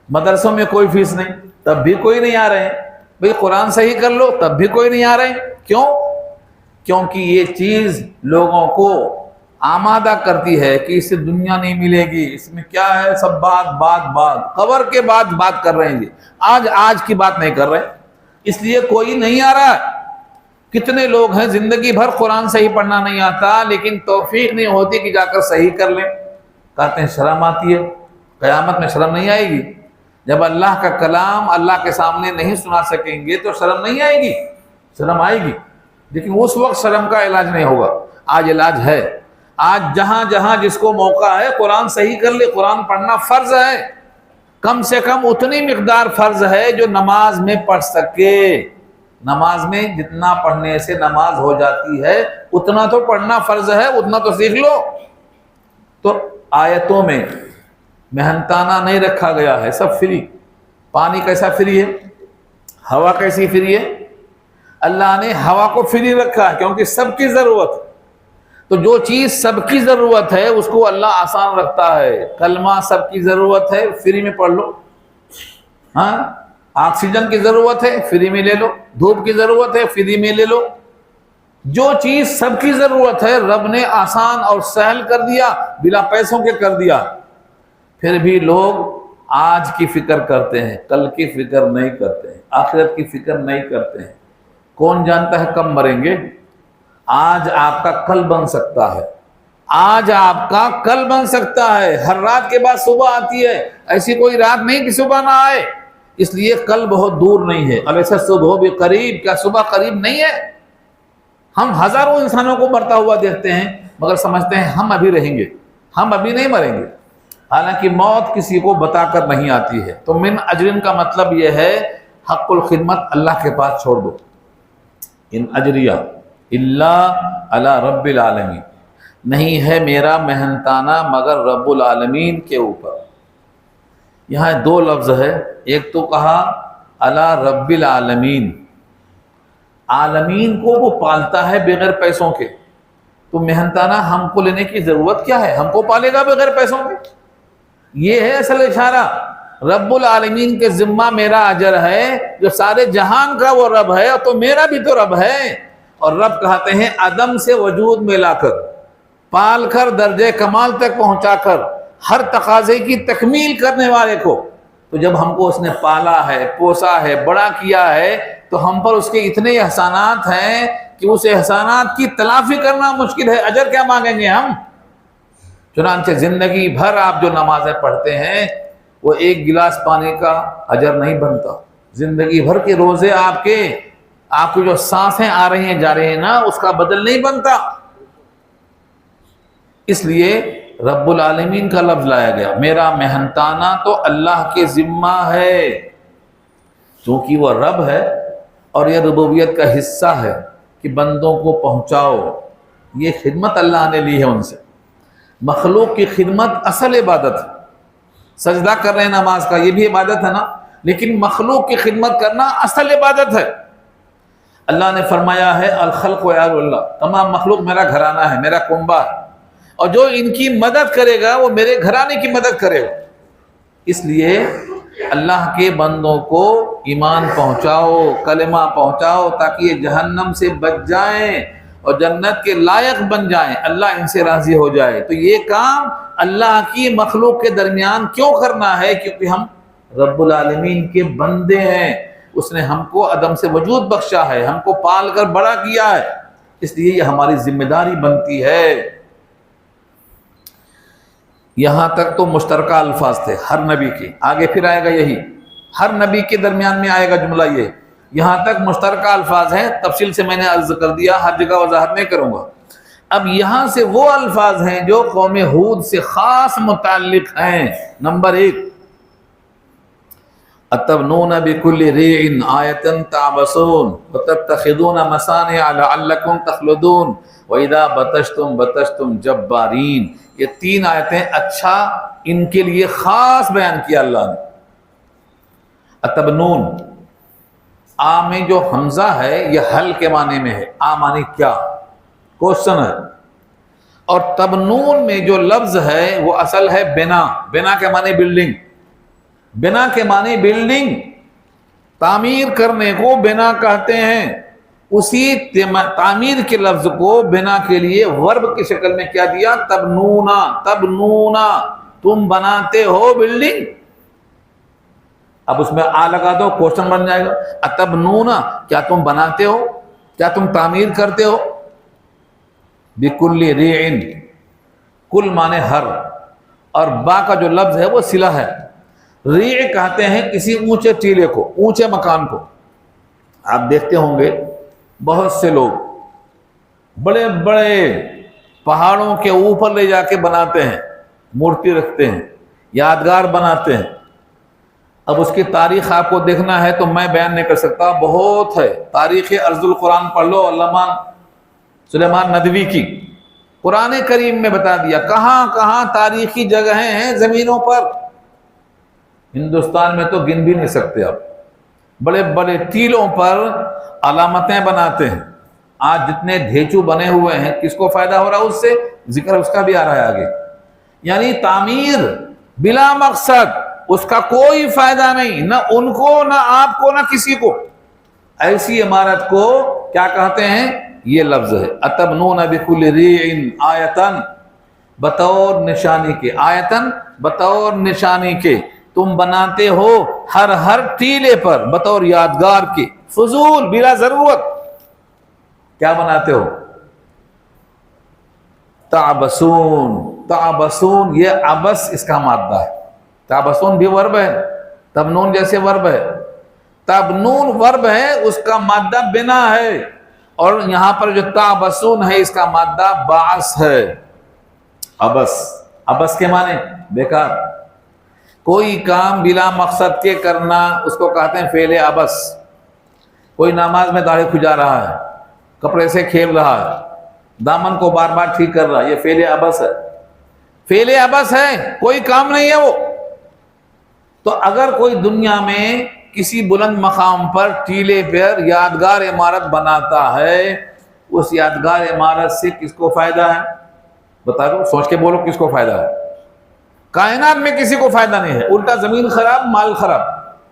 مدرسوں میں کوئی فیس نہیں تب بھی کوئی نہیں آ رہے ہیں. بھئی قرآن صحیح کر لو تب بھی کوئی نہیں آ رہے ہیں. کیوں؟ کیونکہ یہ چیز لوگوں کو آمادہ کرتی ہے کہ اس سے دنیا نہیں ملے گی. اس میں کیا ہے؟ سب بات قبر کے بعد بات کر رہے ہیں جی، آج کی بات نہیں کر رہے. اس لیے کوئی نہیں آ رہا. کتنے لوگ ہیں زندگی بھر قرآن صحیح پڑھنا نہیں آتا لیکن توفیق نہیں ہوتی کہ جا کر صحیح کر لیں. کہتے ہیں شرم آتی ہے. قیامت میں شرم نہیں آئے گی. جب اللہ کا کلام اللہ کے سامنے نہیں سنا سکیں گے تو شرم نہیں آئے گی. شرم آئے گی لیکن اس وقت شرم کا علاج نہیں ہوگا. آج علاج ہے. آج جہاں جہاں جس کو موقع ہے قرآن صحیح کر لے. قرآن پڑھنا فرض ہے، کم سے کم اتنی مقدار فرض ہے جو نماز میں پڑھ سکے. نماز میں جتنا پڑھنے سے نماز ہو جاتی ہے اتنا تو پڑھنا فرض ہے، اتنا تو سیکھ لو. تو آیتوں میں محنتانہ نہیں رکھا گیا ہے، سب فری. پانی کیسا فری ہے؟ ہوا کیسی فری ہے؟ اللہ نے ہوا کو فری رکھا ہے کیونکہ سب کی ضرورت. تو جو چیز سب کی ضرورت ہے اس کو اللہ آسان رکھتا ہے. کلمہ سب کی ضرورت ہے، فری میں پڑھ لو. ہاں، آکسیجن کی ضرورت ہے، فری میں لے لو. دھوپ کی ضرورت ہے، فری میں لے لو. جو چیز سب کی ضرورت ہے رب نے آسان اور سہل کر دیا، بلا پیسوں کے کر دیا. پھر بھی لوگ آج کی فکر کرتے ہیں، کل کی فکر نہیں کرتے ہیں، آخرت کی فکر نہیں کرتے ہیں. کون جانتا ہے کب مریں گے؟ آج آپ کا کل بن سکتا ہے. آج آپ کا کل بن سکتا ہے. ہر رات کے بعد صبح آتی ہے، ایسی کوئی رات نہیں کہ صبح نہ آئے. اس لیے کل بہت دور نہیں ہے. الیس صبح بھی قریب، کیا صبح قریب نہیں ہے؟ ہم ہزاروں انسانوں کو مرتا ہوا دیکھتے ہیں مگر سمجھتے ہیں ہم ابھی رہیں گے، ہم ابھی نہیں مریں گے. حالانکہ موت کسی کو بتا کر نہیں آتی ہے. تو من اجرن کا مطلب یہ ہے حق الخدمت اللہ کے پاس چھوڑ دو. ان اجریہ الا علی رب العالمین، نہیں ہے میرا محنتانہ مگر رب العالمین کے اوپر. یہاں دو لفظ ہے، ایک تو کہا علی رب العالمین. عالمین کو وہ پالتا ہے بغیر پیسوں کے. تو محنتانہ ہم کو لینے کی ضرورت کیا ہے؟ ہم کو پالے گا بغیر پیسوں کے. یہ ہے اصل اشارہ. رب العالمین کے ذمہ میرا اجر ہے، جو سارے جہان کا وہ رب ہے تو میرا بھی تو رب ہے. اور رب کہتے ہیں عدم سے وجود میں لا کر، پال کر، درجے کمال تک پہنچا کر، ہر تقاضے کی تکمیل کرنے والے کو. تو جب ہم کو اس نے پالا ہے، پوسا ہے، بڑا کیا ہے تو ہم پر اس کے اتنے احسانات ہیں کہ اس احسانات کی تلافی کرنا مشکل ہے. اجر کیا مانگیں گے ہم؟ چنانچہ زندگی بھر آپ جو نمازیں پڑھتے ہیں وہ ایک گلاس پانی کا اجر نہیں بنتا. زندگی بھر کے روزے آپ کے آپ کو جو سانسیں آ رہی ہیں جا رہی ہیں نا، اس کا بدل نہیں بنتا. اس لیے رب العالمین کا لفظ لایا گیا. میرا محنتانہ تو اللہ کے ذمہ ہے، چونکہ وہ رب ہے اور یہ ربوبیت کا حصہ ہے کہ بندوں کو پہنچاؤ. یہ خدمت اللہ نے لی ہے ان سے. مخلوق کی خدمت اصل عبادت ہے. سجدہ کر رہے ہیں نماز کا، یہ بھی عبادت ہے نا، لیکن مخلوق کی خدمت کرنا اصل عبادت ہے. اللہ نے فرمایا ہے الخلق عیال اللہ، تمام مخلوق میرا گھرانہ ہے، میرا کنبہ ہے، اور جو ان کی مدد کرے گا وہ میرے گھرانے کی مدد کرے گا. اس لیے اللہ کے بندوں کو ایمان پہنچاؤ، کلمہ پہنچاؤ، تاکہ یہ جہنم سے بچ جائیں اور جنت کے لائق بن جائیں، اللہ ان سے راضی ہو جائے. تو یہ کام اللہ کی مخلوق کے درمیان کیوں کرنا ہے؟ کیونکہ ہم رب العالمین کے بندے ہیں. اس نے ہم کو عدم سے وجود بخشا ہے، ہم کو پال کر بڑا کیا ہے، اس لیے یہ ہماری ذمہ داری بنتی ہے. یہاں تک تو مشترکہ الفاظ تھے ہر نبی کے. آگے پھر آئے گا یہی، ہر نبی کے درمیان میں آئے گا جملہ یہ. یہاں تک مشترکہ الفاظ ہیں، تفصیل سے میں نے عرض کر دیا، ہر جگہ وضاحت نہیں کروں گا. اب یہاں سے وہ الفاظ ہیں جو قوم ہود سے خاص متعلق ہیں. نمبر 1، اتبنون بکل ریع آیۃ تعبثون وتتخذون مصانع لعلکم تخلدون وَإِذَا بَطَشْتُمْ بَطَشْتُمْ جَبَّارِينَ. یہ 3 آیتیں اچھا ان کے لیے خاص بیان کیا اللہ نے. اتبنون، آ میں جو حمزہ ہے یہ حل کے معنی میں ہے. آ معنی کیا؟ کوشچن ہے. اور تبنون میں جو لفظ ہے وہ اصل ہے بنا. بنا کے معنی بلڈنگ. بنا کے معنی بلڈنگ، تعمیر کرنے کو بنا کہتے ہیں. اسی تعمیر کے لفظ کو بنا کے لیے ورب کی شکل میں کیا دیا؟ تبنونا. تبنونا، تم بناتے ہو بلڈنگ. اب اس میں آ لگا دو، کوشچن بن جائے گا. اتبنونا، کیا تم بناتے ہو، کیا تم تعمیر کرتے ہو؟ بکل ریعن، کل معنی ہر، اور با کا جو لفظ ہے وہ صلہ ہے. ریع کہتے ہیں کسی اونچے ٹیلے کو، اونچے مکان کو. آپ دیکھتے ہوں گے بہت سے لوگ بڑے بڑے پہاڑوں کے اوپر لے جا کے بناتے ہیں، مورتی رکھتے ہیں، یادگار بناتے ہیں. اب اس کی تاریخ آپ کو دیکھنا ہے تو میں بیان نہیں کر سکتا، بہت ہے. تاریخ ارض القرآن پڑھ لو علامہ سلیمان ندوی کی. قرآن کریم میں بتا دیا کہاں کہاں تاریخی جگہیں ہیں زمینوں پر. ہندوستان میں تو گن بھی نہیں سکتے آپ. بڑے بڑے ٹیلوں پر علامتیں بناتے ہیں. آج جتنے ڈھیچو بنے ہوئے ہیں، کس کو فائدہ ہو رہا ہے اس سے؟ ذکر اس کا بھی آ رہا ہے آگے. یعنی تعمیر بلا مقصد، اس کا کوئی فائدہ نہیں، نہ ان کو، نہ آپ کو، نہ کسی کو. ایسی عمارت کو کیا کہتے ہیں؟ یہ لفظ ہے اتبنون بکل ریع آیتن، بطور نشانی کے. آیتن بطور نشانی کے، تم بناتے ہو ہر ٹیلے پر بطور یادگار کے. فضول، بلا ضرورت. کیا بناتے ہو؟ تعبثون. تعبثون، یہ عبث اس کا مادہ ہے. تعبثون بھی ورب ہے، تبنون جیسے ورب ہے. تبنون ورب ہے، اس کا مادہ بنا ہے. اور یہاں پر جو تعبثون ہے اس کا مادہ باعث ہے. عبث، عبث کے معنی بیکار. کوئی کام بلا مقصد کے کرنا اس کو کہتے ہیں فعل عبث. کوئی نماز میں داڑھی کھجا رہا ہے، کپڑے سے کھیل رہا ہے، دامن کو بار بار ٹھیک کر رہا ہے، یہ فعل عبث ہے. فعل عبث ہے، کوئی کام نہیں ہے وہ. تو اگر کوئی دنیا میں کسی بلند مقام پر ٹیلے پر یادگار عمارت بناتا ہے، اس یادگار عمارت سے کس کو فائدہ ہے؟ بتا دو، سوچ کے بولو کس کو فائدہ ہے؟ کائنات میں کسی کو فائدہ نہیں ہے. الٹا زمین خراب، مال خراب،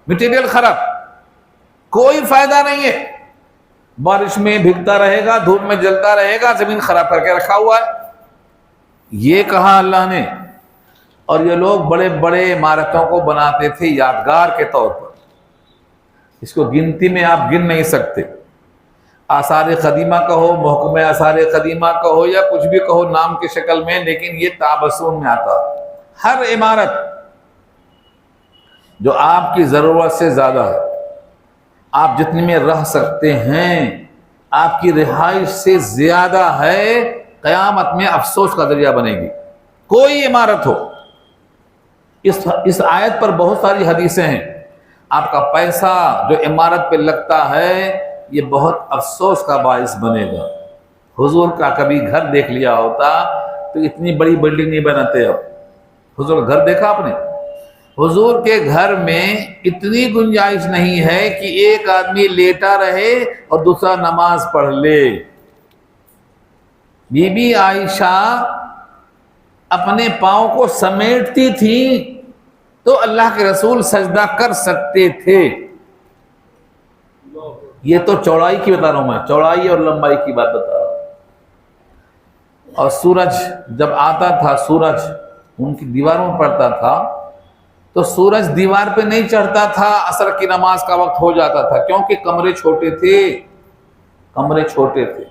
مٹیریل خراب، کوئی فائدہ نہیں ہے. بارش میں بھیگتا رہے گا، دھوپ میں جلتا رہے گا، زمین خراب کر کے رکھا ہوا ہے. یہ کہا اللہ نے. اور یہ لوگ بڑے بڑے عمارتوں کو بناتے تھے یادگار کے طور پر. اس کو گنتی میں آپ گن نہیں سکتے. آثار قدیمہ کہو، محکمہ آثار قدیمہ کہو، یا کچھ بھی کہو نام کی شکل میں، لیکن یہ تعبثون میں آتا. ہر عمارت جو آپ کی ضرورت سے زیادہ ہے، آپ جتنے میں رہ سکتے ہیں آپ کی رہائش سے زیادہ ہے، قیامت میں افسوس کا ذریعہ بنے گی۔ کوئی عمارت ہو، اس آیت پر بہت ساری حدیثیں ہیں، آپ کا پیسہ جو عمارت پہ لگتا ہے یہ بہت افسوس کا باعث بنے گا۔ حضور کا کبھی گھر دیکھ لیا ہوتا تو اتنی بڑی بلڈنگ نہیں بناتے۔ اب حضور کا گھر دیکھا آپ نے؟ حضور کے گھر میں اتنی گنجائش نہیں ہے کہ ایک آدمی لیٹا رہے اور دوسرا نماز پڑھ لے۔ بی بی عائشہ اپنے پاؤں کو سمیٹتی تھی تو اللہ کے رسول سجدہ کر سکتے تھے۔ یہ تو چوڑائی کی بتا رہا ہوں میں، چوڑائی اور لمبائی کی بات بتا رہا ہوں۔ اور سورج جب آتا تھا، سورج ان کی دیواروں میں پڑتا تھا تو سورج دیوار پہ نہیں چڑھتا تھا، عصر کی نماز کا وقت ہو جاتا تھا، کیونکہ کمرے چھوٹے تھے، کمرے چھوٹے تھے۔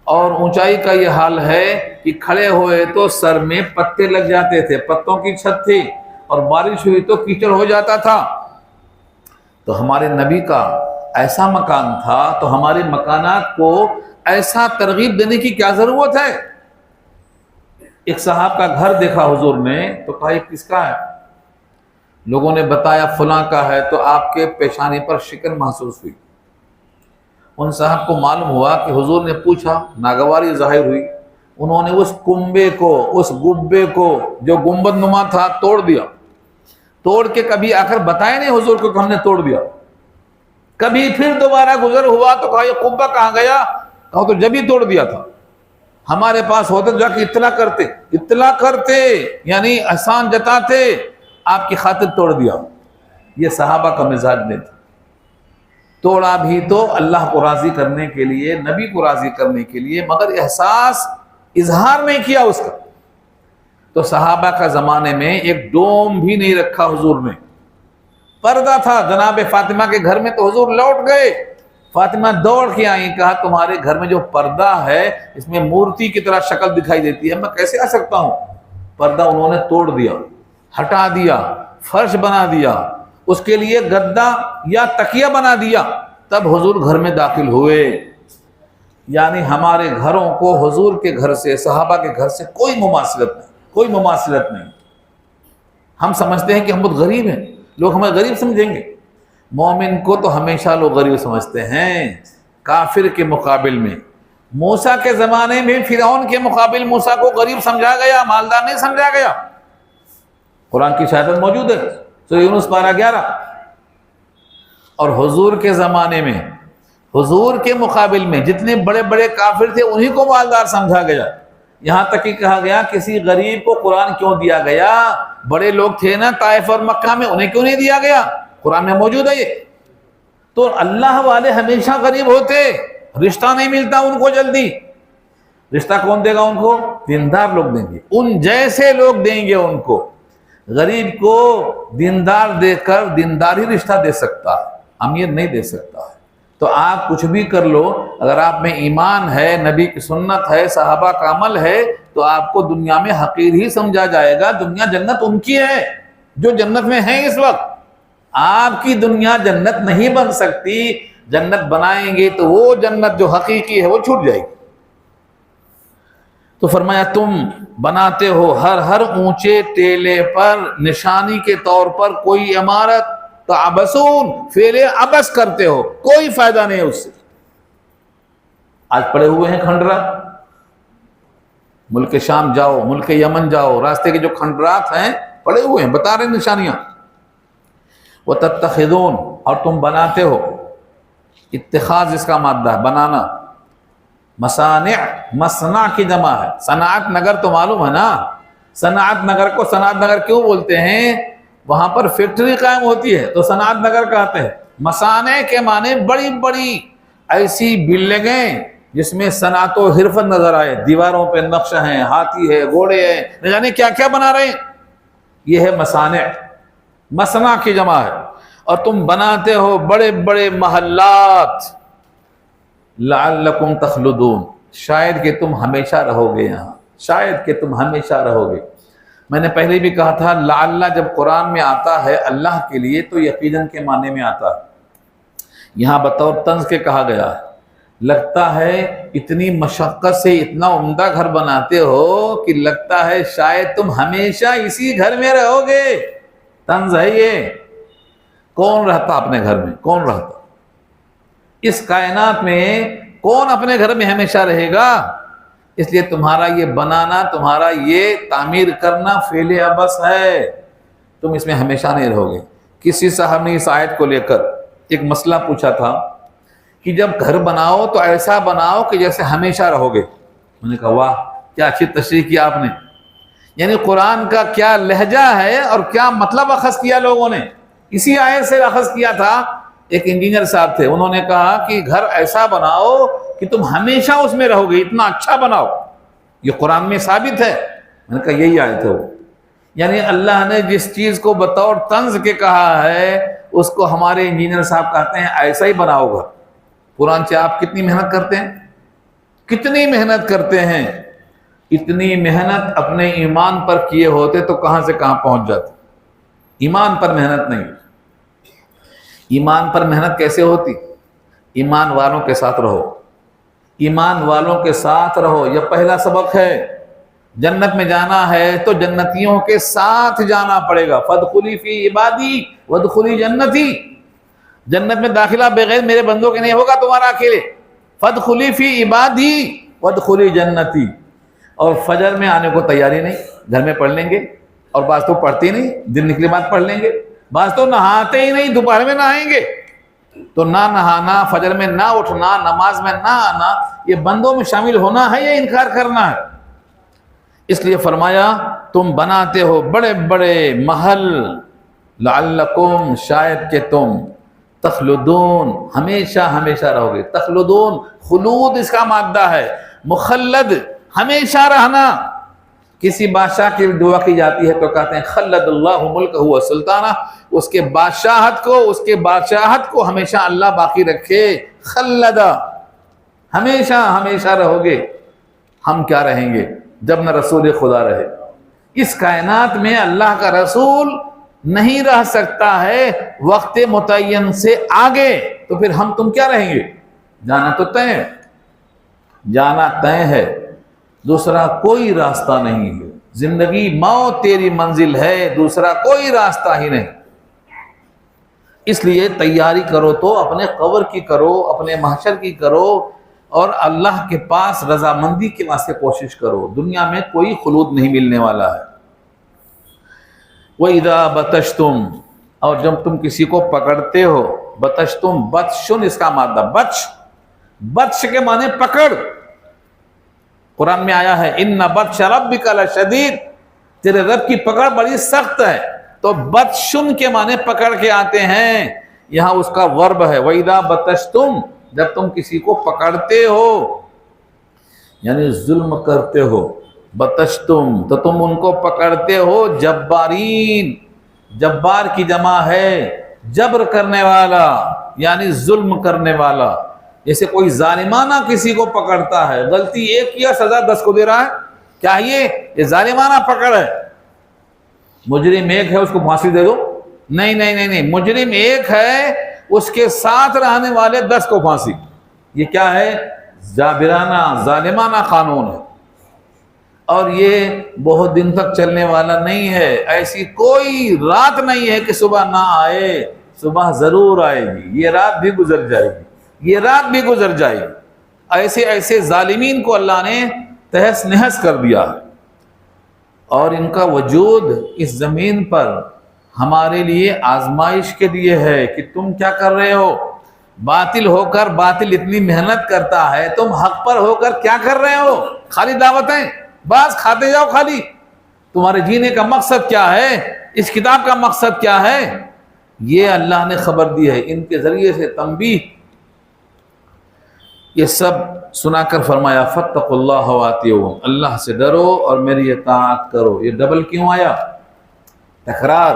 اور اونچائی کا یہ حال ہے کہ کھڑے ہوئے تو سر میں پتے لگ جاتے تھے، پتوں کی چھت تھی، اور بارش ہوئی تو کیچڑ ہو جاتا تھا۔ تو ہمارے نبی کا ایسا مکان تھا، تو ہمارے مکانات کو ایسا ترغیب دینے کی کیا ضرورت ہے؟ ایک صاحب کا گھر دیکھا حضور نے تو کہا یہ کس کا ہے؟ لوگوں نے بتایا فلاں کا ہے، تو آپ کے پیشانی پر شکن محسوس ہوئی۔ ان صاحب کو معلوم ہوا کہ حضور نے پوچھا، ناگواری ظاہر ہوئی، انہوں نے اس کنبے کو، اس گبے کو جو گنبد نما تھا توڑ دیا، توڑ کے کبھی آ کر بتایا نہیں حضور کو کہ ہم نے توڑ دیا۔ کبھی پھر دوبارہ گزر ہوا تو کہا یہ قبہ کہاں گیا؟ کہا تو جب ہی توڑ دیا تھا، ہمارے پاس ہوتے تو جا کے اطلاع کرتے، یعنی احسان جتاتے، آپ کی خاطر توڑ دیا۔ یہ صحابہ کا مزاج نہیں تھا، توڑا بھی تو اللہ کو راضی کرنے کے لیے، نبی کو راضی کرنے کے لیے، مگر احساس اظہار نہیں کیا اس کا۔ تو صحابہ کا زمانے میں ایک ڈوم بھی نہیں رکھا حضور نے، پردہ تھا جناب فاطمہ کے گھر میں، تو حضور لوٹ گئے، فاطمہ دوڑ کے آئیں، کہا تمہارے گھر میں جو پردہ ہے اس میں مورتی کی طرح شکل دکھائی دیتی ہے، میں کیسے آ سکتا ہوں؟ پردہ انہوں نے توڑ دیا، ہٹا دیا، فرش بنا دیا، اس کے لیے گدا یا تکیہ بنا دیا، تب حضور گھر میں داخل ہوئے۔ یعنی ہمارے گھروں کو حضور کے گھر سے، صحابہ کے گھر سے کوئی مماثلت نہیں، کوئی مماثلت نہیں۔ ہم سمجھتے ہیں کہ ہم بہت غریب ہیں، لوگ ہمیں غریب سمجھیں گے۔ مومن کو تو ہمیشہ لوگ غریب سمجھتے ہیں، کافر کے مقابل میں۔ موسیٰ کے زمانے میں فرعون کے مقابل موسیٰ کو غریب سمجھا گیا، مالدار نہیں سمجھا گیا۔ قرآن کی شہادت موجود ہے، سورہ یونس پارہ 11۔ اور حضور کے زمانے میں، حضور کے مقابل میں جتنے بڑے بڑے کافر تھے انہی کو مالدار سمجھا گیا۔ یہاں تک کہ کہا گیا کسی غریب کو قرآن کیوں دیا گیا؟ بڑے لوگ تھے نا طائف اور مکہ میں، انہیں کیوں نہیں دیا گیا؟ قرآن میں موجود ہے یہ۔ تو اللہ والے ہمیشہ غریب ہوتے، رشتہ نہیں ملتا ان کو جلدی۔ رشتہ کون دے گا ان کو؟ دیندار لوگ دیں گے، ان جیسے لوگ دیں گے ان کو۔ غریب کو دیندار دے کر دیندار ہی رشتہ دے سکتا ہے، امیر نہیں دے سکتا ہے۔ تو آپ کچھ بھی کر لو، اگر آپ میں ایمان ہے، نبی کی سنت ہے، صحابہ کا عمل ہے، تو آپ کو دنیا میں حقیر ہی سمجھا جائے گا۔ دنیا جنت ان کی ہے جو جنت میں ہیں اس وقت، آپ کی دنیا جنت نہیں بن سکتی۔ جنت بنائیں گے تو وہ جنت جو حقیقی ہے وہ چھوٹ جائے گی۔ تو فرمایا تم بناتے ہو ہر اونچے ٹیلے پر نشانی کے طور پر کوئی عمارت، تعبثون، فعل عبث کرتے ہو، کوئی فائدہ نہیں اس سے۔ آج پڑے ہوئے ہیں کھنڈرا، ملک شام جاؤ، ملک یمن جاؤ، راستے کے جو کھنڈرات ہیں پڑے ہوئے ہیں، بتا رہے نشانیاں۔ وَتَتَّخِذُونَ، اور تم بناتے ہو، اتخاذ اس کا مادہ ہے، بنانا، مصانع، مصنع کی جمع ہے، صنعت نگر تو معلوم ہے نا، صنعت نگر کو صنعت نگر کیوں بولتے ہیں؟ وہاں پر فیکٹری قائم ہوتی ہے تو صنعت نگر کہتے ہیں۔ مصانع کے معنی بڑی بڑی ایسی بلڈنگیں جس میں صنعت و حرفت نظر آئے، دیواروں پہ نقش ہیں، ہاتھی ہے، گھوڑے ہیں، نہ جانے کیا کیا بنا رہے ہیں، یہ ہے مصانع، مصنع کی جمع ہے۔ اور تم بناتے ہو بڑے بڑے محلات، لعلکم تخلدون، شاید کہ تم ہمیشہ رہو گے یہاں، شاید کہ تم ہمیشہ رہو گے۔ میں نے پہلے بھی کہا تھا لعل جب قرآن میں آتا ہے اللہ کے لیے تو یقیناً کے معنی میں آتا ہے، یہاں بطور طنز کے کہا گیا ہے، لگتا ہے اتنی مشقت سے اتنا عمدہ گھر بناتے ہو کہ لگتا ہے شاید تم ہمیشہ اسی گھر میں رہو گے۔ طنز ہے یہ۔ کون رہتا اپنے گھر میں؟ کون رہتا اس کائنات میں؟ کون اپنے گھر میں ہمیشہ رہے گا؟ اس لیے تمہارا یہ بنانا، تمہارا یہ تعمیر کرنا فعل عبث ہے، تم اس میں ہمیشہ نہیں رہو گے۔ کسی صاحب نے اس آیت کو لے کر ایک مسئلہ پوچھا تھا کہ جب گھر بناؤ تو ایسا بناؤ کہ جیسے ہمیشہ رہو گے۔ میں نے کہا واہ کیا اچھی تشریح کی آپ نے، یعنی قرآن کا کیا لہجہ ہے اور کیا مطلب اخذ کیا لوگوں نے۔ اسی آیت سے اخذ کیا تھا۔ ایک انجینئر صاحب تھے، انہوں نے کہا کہ گھر ایسا بناؤ کہ تم ہمیشہ اس میں رہو گے، اتنا اچھا بناؤ، یہ قرآن میں ثابت ہے۔ میں نے کہا یہی آیت ہے وہ، یعنی اللہ نے جس چیز کو بطور طنز کے کہا ہے اس کو ہمارے انجینئر صاحب کہتے ہیں ایسا ہی بناؤ گھر۔ قرآن سے آپ کتنی محنت کرتے ہیں، کتنی محنت کرتے ہیں، اتنی محنت اپنے ایمان پر کیے ہوتے تو کہاں سے کہاں پہنچ جاتے۔ ایمان پر محنت نہیں۔ ایمان پر محنت کیسے ہوتی؟ ایمان والوں کے ساتھ رہو، ایمان والوں کے ساتھ رہو، یہ پہلا سبق ہے۔ جنت میں جانا ہے تو جنتیوں کے ساتھ جانا پڑے گا۔ فادخلی فی عبادی وادخلی جنتی، جنت میں داخلہ بغیر میرے بندوں کے نہیں ہوگا تمہارا اکیلے۔ فادخلی فی عبادی وادخلی جنتی۔ اور فجر میں آنے کو تیاری نہیں، گھر میں پڑھ لیں گے، اور بعض تو پڑھتے ہی نہیں، دن نکلے بعد پڑھ لیں گے، بعض تو نہاتے ہی نہیں، دوپہر میں نہائیں گے۔ تو نہ نہانا، فجر میں نہ اٹھنا، نماز میں نہ آنا، یہ بندوں میں شامل ہونا ہے یا انکار کرنا ہے؟ اس لیے فرمایا تم بناتے ہو بڑے بڑے محل، لعلکم شاید کہ تم تخلدون ہمیشہ ہمیشہ رہو گے۔ تخلدون خلود اس کا مادہ ہے، مخلد ہمیشہ رہنا۔ کسی بادشاہ کی دعا کی جاتی ہے تو کہتے ہیں خلد اللہ ملکہ و سلطانہ، اس کے بادشاہت کو ہمیشہ اللہ باقی رکھے۔ خلد ہمیشہ ہمیشہ رہو گے۔ ہم کیا رہیں گے جب نہ رسول خدا رہے؟ اس کائنات میں اللہ کا رسول نہیں رہ سکتا ہے وقت متعین سے آگے، تو پھر ہم تم کیا رہیں گے؟ جانا تو طے ہے، جانا طے ہے، دوسرا کوئی راستہ نہیں ہے۔ زندگی موت تیری منزل ہے، دوسرا کوئی راستہ ہی نہیں۔ اس لیے تیاری کرو تو اپنے قبر کی کرو، اپنے محشر کی کرو، اور اللہ کے پاس رضامندی کے واسطے کوشش کرو۔ دنیا میں کوئی خلود نہیں ملنے والا ہے۔ وَإِذَا بَطَشْتُمْ، اور جب تم کسی کو پکڑتے ہو، بطشتم بطشن اس کا مادہ بطش کے معنی پکڑ۔ قرآن میں آیا ہے اِنَّ بَطْشَ رَبِّكَ لَشَدِيدٌ، تیرے رب کی پکڑ بڑی سخت ہے۔ تو بطشن کے معنی پکڑ کے آتے ہیں، یہاں اس کا ورب ہے وَإِذَا بَطَشْتُمْ، جب تم کسی کو پکڑتے ہو یعنی ظلم کرتے ہو، بطشتم تو تم ان کو پکڑتے ہو، جبارین، جبار کی جمع ہے جبر کرنے والا یعنی ظلم کرنے والا۔ جیسے کوئی ظالمانہ کسی کو پکڑتا ہے، غلطی ایک کیا سزا 10 کو دے رہا ہے، کیا یہ ظالمانہ پکڑ ہے؟ مجرم ایک ہے اس کو پھانسی دے دو؟ نہیں، مجرم ایک ہے اس کے ساتھ رہنے والے 10 کو پھانسی۔ یہ کیا ہے؟ جابرانہ ظالمانہ قانون ہے، اور یہ بہت دن تک چلنے والا نہیں ہے۔ ایسی کوئی رات نہیں ہے کہ صبح نہ آئے، صبح ضرور آئے گی، یہ رات بھی گزر جائے گی، یہ رات بھی گزر جائے گی۔ ایسے ظالمین کو اللہ نے تہس نہس کر دیا ہے، اور ان کا وجود اس زمین پر ہمارے لیے آزمائش کے لیے ہے کہ تم کیا کر رہے ہو۔ باطل ہو کر باطل اتنی محنت کرتا ہے، تم حق پر ہو کر کیا کر رہے ہو؟ خالی دعوتیں، بس کھاتے جاؤ خالی۔ تمہارے جینے کا مقصد کیا ہے؟ اس کتاب کا مقصد کیا ہے؟ یہ اللہ نے خبر دی ہے، ان کے ذریعے سے تنبیہ۔ یہ سب سنا کر فرمایا فاتقوا اللہ واتقون، اللہ سے ڈرو اور میری اطاعت کرو۔ یہ ڈبل کیوں آیا؟ تکرار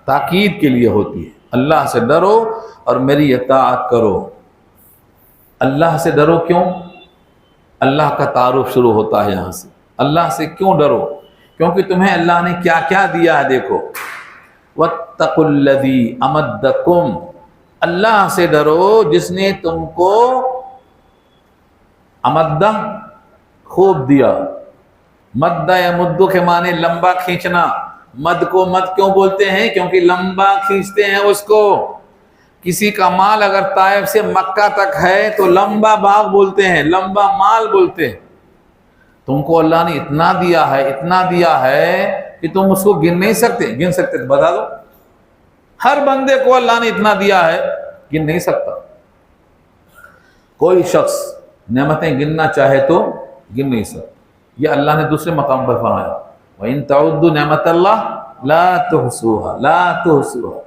تاکید کے لیے ہوتی ہے۔ اللہ سے ڈرو اور میری اطاعت کرو۔ اللہ سے ڈرو کیوں؟ اللہ کا تعارف شروع ہوتا ہے یہاں سے۔ اللہ سے کیوں ڈرو؟ کیونکہ تمہیں اللہ نے کیا کیا دیا ہے، دیکھو۔ واتقوا الذی امدکم اللہ سے ڈرو جس نے تم کو امدہ خوب دیا. مدہ یا مدو کے معنی لمبا کھینچنا. مد کو مد کیوں بولتے ہیں؟ کیونکہ لمبا کھینچتے ہیں اس کو. کسی کا مال اگر طائف سے مکہ تک ہے تو لمبا باغ بولتے ہیں، لمبا مال بولتے ہیں. تم کو اللہ نے اتنا دیا ہے، اتنا دیا ہے کہ تم اس کو گن نہیں سکتے. گن سکتے تو بتا دو. ہر بندے کو اللہ نے اتنا دیا ہے، گن نہیں سکتا. کوئی شخص نعمتیں گننا چاہے تو گن نہیں سکتا. یہ اللہ نے دوسرے مقام پر فرمایا وَإِن تَعُدُّوا نِعْمَتَ اللَّهِ لَا تُحْصُوهَا لَا تُحْصُوهَا.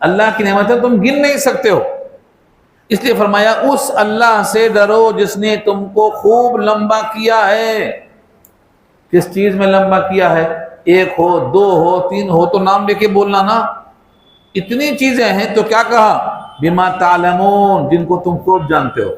اللہ کی نعمتیں تم گن نہیں سکتے ہو. اس لیے فرمایا اس اللہ سے ڈرو جس نے تم کو خوب لمبا کیا ہے. کس چیز میں لمبا کیا ہے؟ ایک ہو، دو ہو، تین ہو تو نام لے کے بولنا نا. اتنی چیزیں ہیں تو کیا کہا؟ بما تعلمون، جن کو تم خوب جانتے ہو.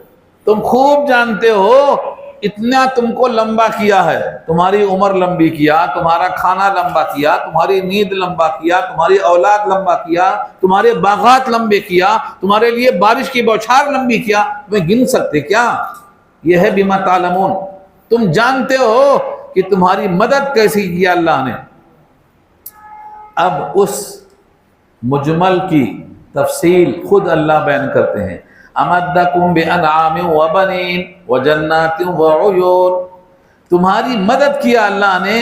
تم خوب جانتے ہو اتنا تم کو لمبا کیا ہے. تمہاری عمر لمبی کیا، تمہارا کھانا لمبا کیا، تمہاری نیند لمبا کیا، تمہاری اولاد لمبا کیا، تمہارے باغات لمبے کیا، تمہارے لیے بارش کی بوچھار لمبی کیا. تمہیں گن سکتے کیا؟ یہ ہے بما تعلمون. تم جانتے ہو کہ تمہاری مدد کیسی کیا اللہ نے. اب اس مجمل کی تفصیل خود اللہ بیان کرتے ہیں. امدکم بانعام وبنین وجنات وعیون. تمہاری مدد کیا اللہ نے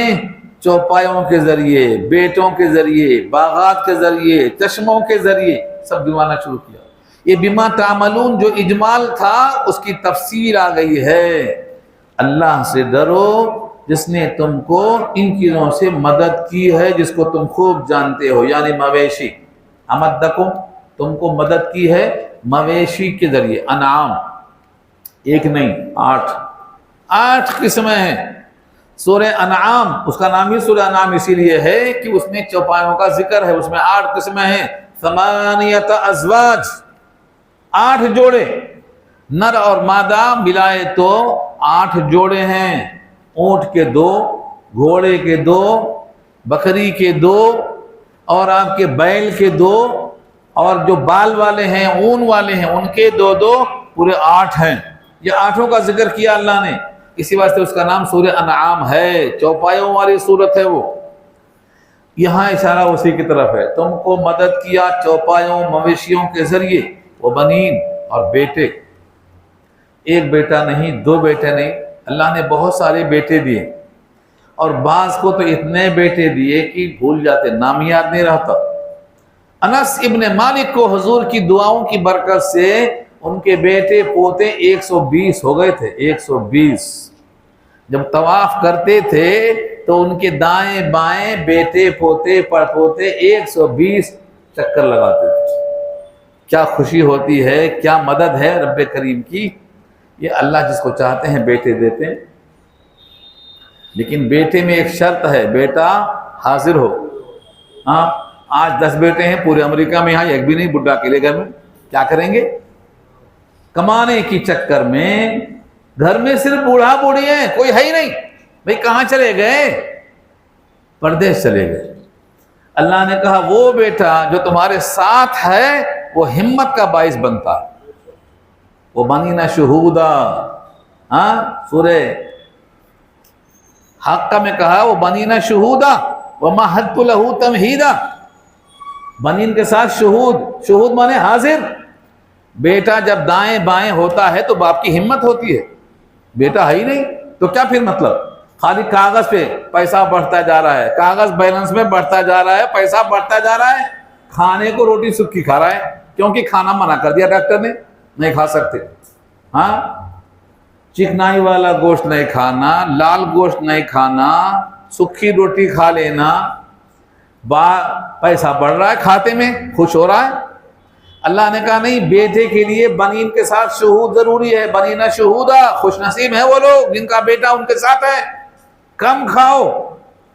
چوپایوں کے ذریعے، بیٹوں کے ذریعے، باغات کے ذریعے، چشموں کے ذریعے. سب گنوانا شروع کیا. یہ بما تعملون جو اجمال تھا اس کی تفسیر آ گئی ہے. اللہ سے ڈرو جس نے تم کو ان چیزوں سے مدد کی ہے جس کو تم خوب جانتے ہو، یعنی مویشی. امدکم، تم کو مدد کی ہے مویشی کے ذریعے. انعام ایک نہیں 8 قسمیں ہیں. سورہ انعام اس کا نام ہی سورہ انعام اسی لیے ہے کہ اس میں چوپایوں کا ذکر ہے. اس میں 8 قسمیں ہیں. 8 ازواج، 8 جوڑے، نر اور مادہ ملائے تو 8 جوڑے ہیں. اونٹ کے 2، گھوڑے کے 2، بکری کے 2، اور آپ کے بیل کے 2، اور جو بال والے ہیں، اون والے ہیں، ان کے 2 پورے 8 ہیں. یہ 8 کا ذکر کیا اللہ نے، اسی واسطے اس کا نام سورہ انعام ہے. چوپایوں والی صورت ہے وہ. یہاں اشارہ اسی کی طرف ہے. تم کو مدد کیا چوپایوں مویشیوں کے ذریعے. وہ بنین، اور بیٹے. ایک بیٹا نہیں، 2 بیٹے نہیں، اللہ نے بہت سارے بیٹے دیے. اور بعض کو تو اتنے بیٹے دیے کہ بھول جاتے، نام یاد نہیں رہتا. انس ابن مالک کو حضور کی دعاؤں کی برکت سے ان کے بیٹے پوتے 120 ہو گئے تھے. 120 جب طواف کرتے تھے تو ان کے دائیں بائیں بیٹے پوتے پڑپوتے 120 چکر لگاتے تھے. کیا خوشی ہوتی ہے، کیا مدد ہے رب کریم کی. یہ اللہ جس کو چاہتے ہیں بیٹے دیتے ہیں. لیکن بیٹے میں ایک شرط ہے، بیٹا حاضر ہو. ہاں آج 10 بیٹے ہیں پورے امریکہ میں، یہاں ایک بھی نہیں بڈھا اکیلے گھر میں. کیا کریں گے؟ کمانے کی چکر میں گھر میں صرف بوڑھا بوڑھی ہیں، کوئی ہے ہی نہیں. بھئی کہاں چلے گئے؟ پردیس چلے گئے. اللہ نے کہا وہ بیٹا جو تمہارے ساتھ ہے وہ ہمت کا باعث بنتا ہے. وہ بنینا شہودا. ہاں سورہ حقہ میں کہا وہ بنینا شہودا ومہدت لہ تمہیدا. بنین کے ساتھ شہود. شہود مانے حاضر. بیٹا جب دائیں بائیں ہوتا ہے تو باپ کی ہمت ہوتی ہے. بیٹا ہے ہی نہیں تو کیا پھر مطلب؟ خالی کاغذ پہ پیسہ بڑھتا جا رہا ہے، کاغذ بیلنس میں بڑھتا جا رہا ہے، پیسہ بڑھتا جا رہا ہے، کھانے کو روٹی سکی کھا رہا ہے کیونکہ کھانا منع کر دیا ڈاکٹر نے، نہیں کھا سکتے. ہاں چکنائی والا گوشت نہیں کھانا، لال گوشت نہیں کھانا، سکھی روٹی کھا لینا. پیسہ بڑھ رہا ہے، کھاتے میں خوش ہو رہا ہے. اللہ نے کہا نہیں، بیٹے کے لیے بنین کے ساتھ شہود ضروری ہے. بنینا شہودا، خوش نصیب ہے وہ لوگ جن کا بیٹا ان کے ساتھ ہے. کم کھاؤ،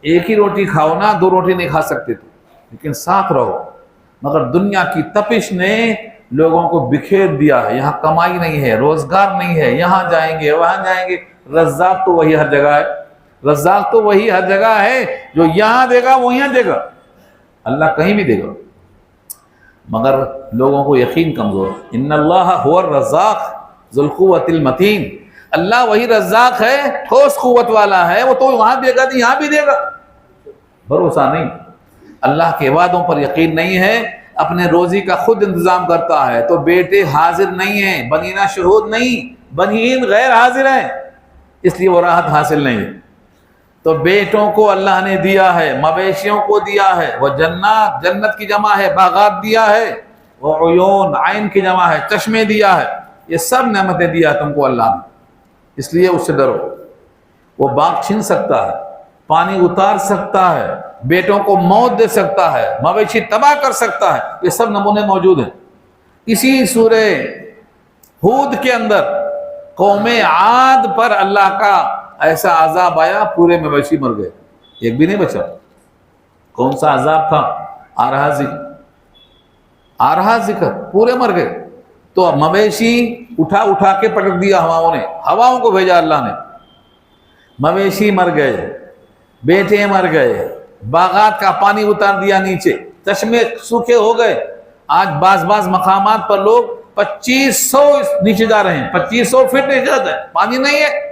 ایک ہی روٹی کھاؤ نا، 2 روٹی نہیں کھا سکتے تو، لیکن ساتھ رہو. مگر دنیا کی تپش نے لوگوں کو بکھیر دیا ہے. یہاں کمائی نہیں ہے، روزگار نہیں ہے، یہاں جائیں گے وہاں جائیں گے. رزاق تو وہی ہر جگہ ہے. رزاق تو وہی ہر جگہ ہے. جو یہاں دے گا وہ یہاں دے گا. اللہ کہیں بھی دے گا. مگر لوگوں کو یقین کمزور ہے۔ ان اللہ هو الرزاق ذو القوۃ المتین، اللہ وہی رزاق ہے، ٹھوس قوت والا ہے، وہ تو وہاں دے گا تو یہاں بھی دے گا۔ بھروسہ نہیں، اللہ کے وعدوں پر یقین نہیں ہے، اپنے روزی کا خود انتظام کرتا ہے۔ تو بیٹے حاضر نہیں ہیں، بنینا شہود نہیں، بنین غیر حاضر ہیں، اس لیے وہ راحت حاصل نہیں ہے۔ تو بیٹوں کو اللہ نے دیا ہے، مویشیوں کو دیا ہے، وہ جنات، جنت کی جمع ہے، باغات دیا ہے، وہ عیون، عین کی جمع ہے، چشمے دیا ہے، یہ سب نعمتیں دیا تم کو اللہ نے، اس لیے اس سے ڈرو۔ وہ باغ چھین سکتا ہے، پانی اتار سکتا ہے، بیٹوں کو موت دے سکتا ہے، مویشی تباہ کر سکتا ہے، یہ سب نمونے موجود ہیں۔ اسی سورہ ہود کے اندر قوم عاد پر اللہ کا ایسا عذاب آیا، پورے مویشی مر گئے، ایک بھی نہیں بچا۔ کون سا عذاب تھا؟ آ رہا ذکر، پورے مر گئے۔ تو مویشی اٹھا کے پٹک دیا ہواؤں نے، ہواؤں کو بھیجا اللہ نے، مویشی مر گئے، بیٹے مر گئے، باغات کا پانی اتار دیا نیچے، چشمے سوکھے ہو گئے۔ آج بعض مقامات پر لوگ 2500 نیچے جا رہے ہیں، 2500 فٹ نیچے جاتا ہے، پانی نہیں ہے۔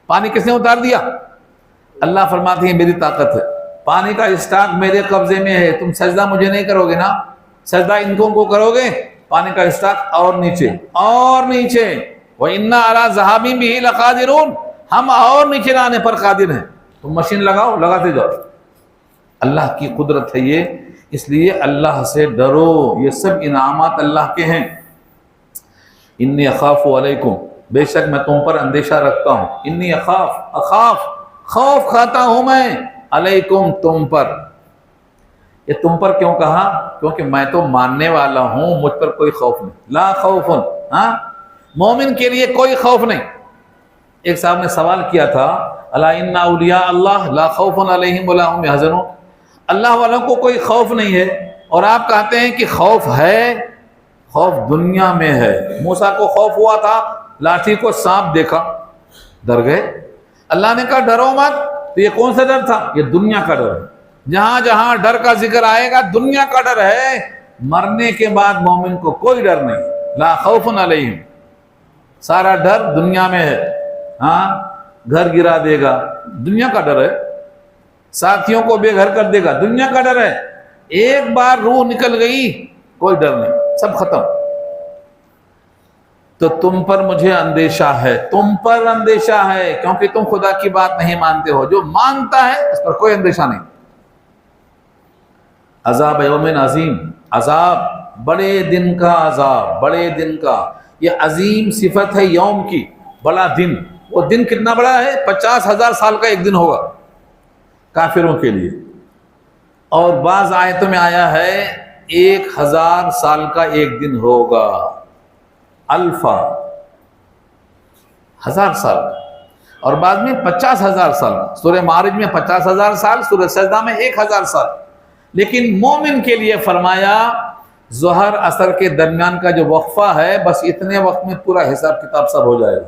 پانی کس نے اتار دیا؟ اللہ فرماتے ہیں میری طاقت ہے، پانی کا اسٹاک میرے قبضے میں ہے، تم سجدہ مجھے نہیں کرو گے نا، سجدہ ان کو کرو گے، پانی کا اسٹاک اور نیچے اور نیچے۔ وَإِنَّا عَلَىٰ ذَهَابٍ بِهِ لَقَادِرُونَ، ہم اور نیچے لانے پر قادر ہیں، تم مشین لگاؤ، لگاتے جاؤ۔ اللہ کی قدرت ہے یہ، اس لیے اللہ سے ڈرو، یہ سب انعامات اللہ کے ہیں۔ انی اخاف علیکم، بے شک میں تم پر اندیشہ رکھتا ہوں، انی اخاف خوف کھاتا ہوں میں، علیکم تم پر۔ یہ تم پر کیوں کہا؟ کیونکہ میں تو ماننے والا ہوں، مجھ پر کوئی خوف نہیں، لا خوف، ہاں مومن کے لیے کوئی خوف نہیں۔ ایک صاحب نے سوال کیا تھا، الا ان اولیاء اللہ لا خوف علیہم ولا هم يحزنون، اللہ والوں کو کوئی خوف نہیں ہے، اور آپ کہتے ہیں کہ خوف ہے، خوف دنیا میں ہے۔ موسیٰ کو خوف ہوا تھا، لاٹھی کو سانپ دیکھا، ڈر گئے، اللہ نے کہا ڈرو مت، تو یہ کون سا ڈر تھا؟ یہ دنیا کا ڈر ہے۔ جہاں جہاں ڈر کا ذکر آئے گا دنیا کا ڈر ہے، مرنے کے بعد مومن کو کوئی ڈر نہیں، لا خوف علیہم، سارا ڈر دنیا میں ہے۔ ہاں گھر گرا دے گا، دنیا کا ڈر ہے، ساتھیوں کو بے گھر کر دے گا، دنیا کا ڈر ہے، ایک بار روح نکل گئی کوئی ڈر نہیں، سب ختم۔ تو تم پر مجھے اندیشہ ہے، تم پر اندیشہ ہے، کیونکہ تم خدا کی بات نہیں مانتے ہو، جو مانتا ہے اس پر کوئی اندیشہ نہیں۔ عذاب یوم عظیم، عذاب بڑے دن کا، عذاب بڑے دن کا، یہ عظیم صفت ہے یوم کی، بڑا دن۔ وہ دن کتنا بڑا ہے؟ 50,000 سال کا ایک دن ہوگا کافروں کے لیے، اور بعض آیتوں میں آیا ہے 1000 سال کا ایک دن ہوگا، الفا، 1000 سال کا، اور بعد میں 50,000 سال کا۔ سورہ معارج میں 50,000 سال، سورہ سجدہ میں 1000 سال۔ لیکن مومن کے لیے فرمایا ظہر عصر کے درمیان کا جو وقفہ ہے، بس اتنے وقت میں پورا حساب کتاب سب ہو جائے گا،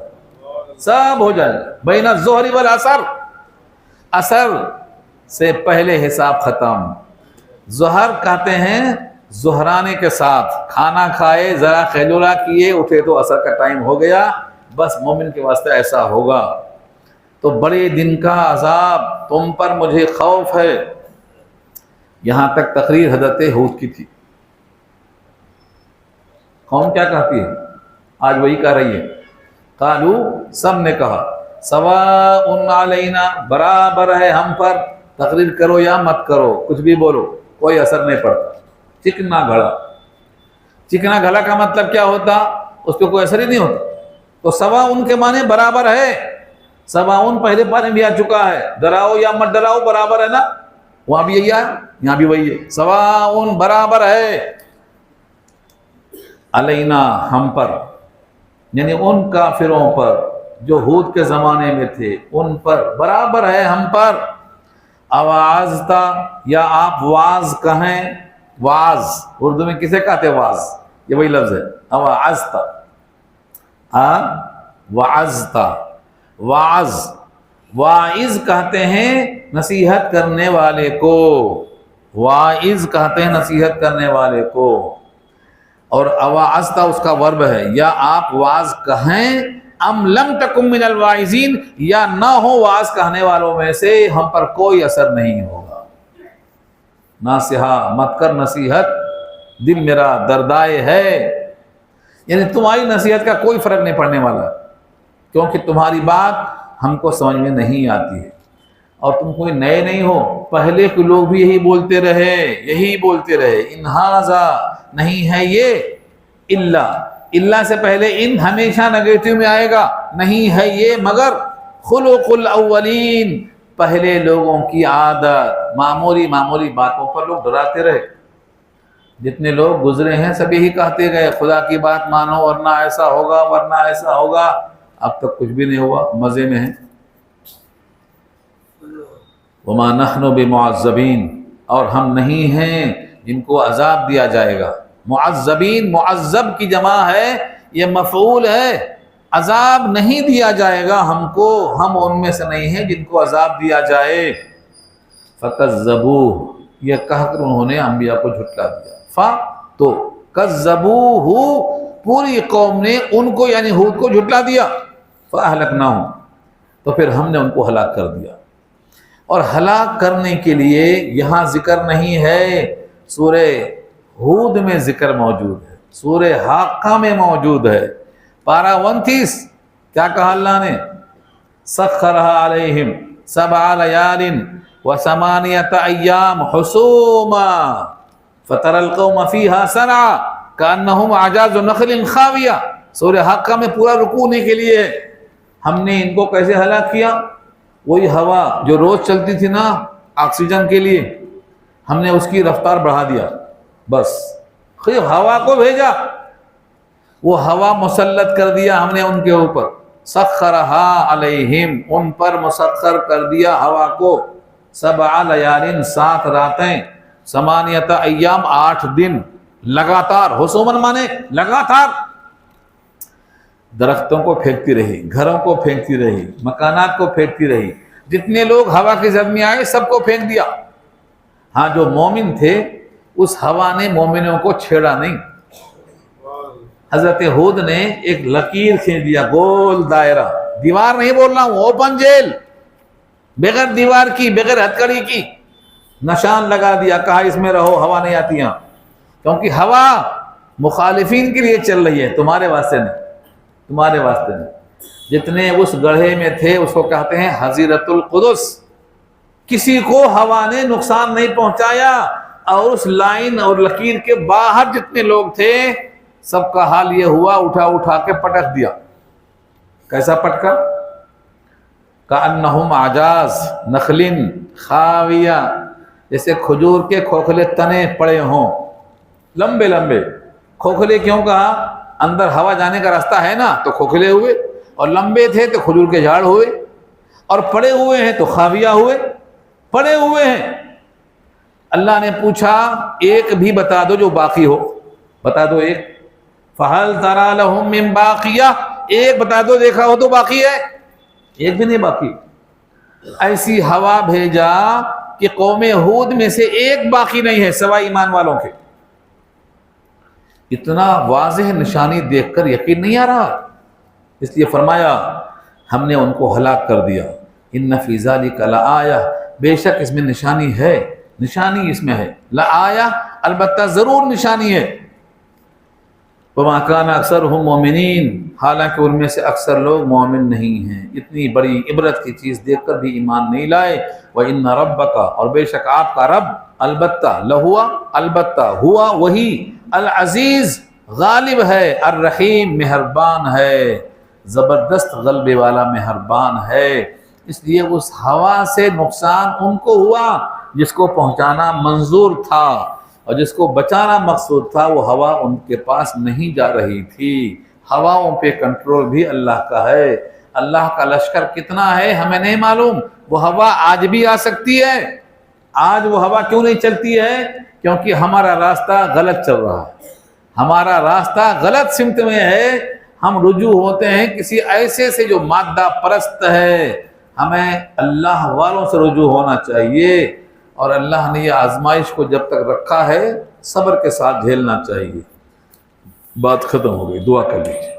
سب ہو جائے گا، بین الظہر والعصر، عصر سے پہلے حساب ختم۔ ظہر کہتے ہیں ظہرانے کے ساتھ، کھانا کھائے، ذرا خیلولہ کیے، اٹھے تو عصر کا ٹائم ہو گیا، بس مومن کے واسطے ایسا ہوگا۔ تو بڑے دن کا عذاب، تم پر مجھے خوف ہے۔ یہاں تک تقریر حضرت ہود کی تھی۔ قوم کیا کہتی ہے؟ آج وہی کہہ رہی ہے، قالو، سب نے کہا، سواء علینا، برابر ہے ہم پر، تقریر کرو یا مت کرو، کچھ بھی بولو، کوئی اثر نہیں پڑتا۔ چکنا گھڑا، چکنا گھڑا کا مطلب کیا ہوتا؟ اس پہ کوئی اثر ہی نہیں ہوتا۔ تو سوا ان کے معنی برابر ہے، سواء پہلے پارے میں بھی آ چکا ہے، ڈراؤ یا مت ڈراؤ برابر ہے نا، وہاں بھی یہی ہے، یہاں بھی وہی ہے، سواء برابر ہے، علینا ہم پر، یعنی ان کافروں پر جو ہود کے زمانے میں تھے، ان پر برابر ہے ہم پر۔ اوعظتا، یا آپ واز کہیں، واز اردو میں کسے کہتے واز؟ یہ وہی لفظ ہے، اوعظتا، وعظتا، واز، واعظ کہتے ہیں نصیحت کرنے والے کو، واعظ کہتے ہیں نصیحت کرنے والے کو۔ اور اواعظتا اس کا ورب ہے، یا آپ واعظ کہیں، ام لم تکم من الواعظین، یا نہ ہو واعظ کہنے والوں میں سے، ہم پر کوئی اثر نہیں ہوگا۔ ناصحہ مت کر نصیحت، دل میرا دردائے ہے، یعنی تمہاری نصیحت کا کوئی فرق نہیں پڑنے والا، کیونکہ تمہاری بات ہم کو سمجھ میں نہیں آتی ہے، اور تم کوئی نئے نہیں ہو، پہلے کے لوگ بھی یہی بولتے رہے، ان ھذا نہیں ہے یہ، اللہ سے پہلے ان ہمیشہ نگیٹو میں آئے گا، نہیں ہے یہ مگر خلق الاولین، پہلے لوگوں کی عادت، معمولی باتوں پر لوگ ڈراتے رہے، جتنے لوگ گزرے ہیں سب یہی کہتے گئے خدا کی بات مانو ورنہ ایسا ہوگا، اب تک کچھ بھی نہیں ہوا، مزے میں ہیں۔ وما نحن بمعذبین، اور ہم نہیں ہیں جن کو عذاب دیا جائے گا۔ معذبین، معذب کی جمع ہے، یہ مفعول ہے، عذاب نہیں دیا جائے گا ہم کو، ہم ان میں سے نہیں ہیں جن کو عذاب دیا جائے۔ فکذبوہ، یہ کہہ کر انہوں نے انبیاء کو جھٹلا دیا، تو کذبوہ، پوری قوم نے ان کو یعنی ہود کو جھٹلا دیا، فاہلکناہم، تو پھر ہم نے ان کو ہلاک کر دیا۔ اور ہلاک کرنے کے لیے یہاں ذکر نہیں ہے، سورہ ہود میں ذکر موجود ہے، سورہ حاقہ میں موجود ہے، پارہ 29، کیا کہا اللہ نے؟ سخرها علیہم 7 لیال و8 ایام حسوما فتری القوم فیہا سرعا کانہم اعجاز نخل خاویہ۔ سورہ حاقہ میں پورا رکونے کے لیے ہے۔ ہم نے ان کو کیسے ہلاک کیا؟ وہی ہوا جو روز چلتی تھی نا آکسیجن کے لیے، ہم نے اس کی رفتار بڑھا دیا، بس خیر ہوا کو بھیجا، وہ ہوا مسلط کر دیا ہم نے ان کے اوپر، سخرها علیہم، ان پر مسخر کر دیا ہوا کو، 7 لیال 7 راتیں، 8 ایام 8 دن لگاتار، حسومن مانے لگاتار، درختوں کو پھینکتی رہی، گھروں کو پھینکتی رہی، مکانات کو پھینکتی رہی، جتنے لوگ ہوا کی زد میں آئے سب کو پھینک دیا۔ ہاں جو مومن تھے اس ہوا نے مومنوں کو چھیڑا نہیں، حضرت ہود نے ایک لکیر کھینچ دیا، گول دائرہ، دیوار نہیں بول رہا ہوں، اوپن جیل، بغیر دیوار کی، بغیر ہتھکڑی کی، نشان لگا دیا، کہا اس میں رہو، ہوا نہیں آتی یہاں، کیونکہ ہوا مخالفین کے لیے چل رہی ہے، تمہارے واسطے نہیں، تمہارے واسطے نہیں۔ جتنے اس گڑھے میں تھے اس کو کہتے ہیں حظیرۃ القدس، کسی کو ہوا نے نقصان نہیں پہنچایا، اور اس لائن اور لکیر کے باہر جتنے لوگ تھے سب کا حال یہ ہوا، اٹھا کے پٹک دیا۔ کیسا پٹکا؟ کأنہم اعجاز نخل خاویہ، جیسے کھجور کے کھوکھلے تنے پڑے ہوں، لمبے لمبے۔ کھوکھلے کیوں کہا؟ اندر ہوا جانے کا راستہ ہے نا، تو کھوکھلے ہوئے، اور لمبے تھے تو کھجور کے جھاڑ ہوئے، اور پڑے ہوئے ہیں تو خاویہ ہوئے، پڑے ہوئے ہیں۔ اللہ نے پوچھا ایک بھی بتا دو جو باقی ہو، بتا دو ایک، فَهَلْ تَرَى لَهُم مِّن بَاقِيَةٍ، ایک بتا دو دیکھا ہو تو باقی ہے، ایک بھی نہیں باقی۔ ایسی ہوا بھیجا کہ قوم ہود میں سے ایک باقی نہیں ہے سوائے ایمان والوں کے۔ اتنا واضح نشانی دیکھ کر یقین نہیں آ رہا، اس لیے فرمایا ہم نے ان کو ہلاک کر دیا۔ ان فی ذلک لآیہ، بے شک اس میں نشانی ہے، نشانی اس میں ہے، لآیہ البتہ ضرور نشانی ہے۔ وما کان اکثرهم مومنین، حالانکہ ان میں سے اکثر لوگ مومن نہیں ہیں، اتنی بڑی عبرت کی چیز دیکھ کر بھی ایمان نہیں لائے۔ وَإِنَّ رَبَّكَ، اور بے شک آپ کا رب، البتہ لہوا، البتہ ہوا وہی، العزیز غالب ہے، الرحیم مہربان ہے، زبردست غلبے والا مہربان ہے۔ اس لیے اس ہوا سے نقصان ان کو ہوا جس کو پہنچانا منظور تھا، اور جس کو بچانا مقصود تھا وہ ہوا ان کے پاس نہیں جا رہی تھی۔ ہواؤں پہ کنٹرول بھی اللہ کا ہے، اللہ کا لشکر کتنا ہے ہمیں نہیں معلوم، وہ ہوا آج بھی آ سکتی ہے۔ آج وہ ہوا کیوں نہیں چلتی ہے؟ کیونکہ ہمارا راستہ غلط چل رہا ہے، ہمارا راستہ غلط سمت میں ہے، ہم رجوع ہوتے ہیں کسی ایسے سے جو مادہ پرست ہے۔ ہمیں اللہ والوں سے رجوع ہونا چاہیے، اور اللہ نے یہ آزمائش کو جب تک رکھا ہے صبر کے ساتھ جھیلنا چاہیے۔ بات ختم ہو گئی، دعا کر لیجیے.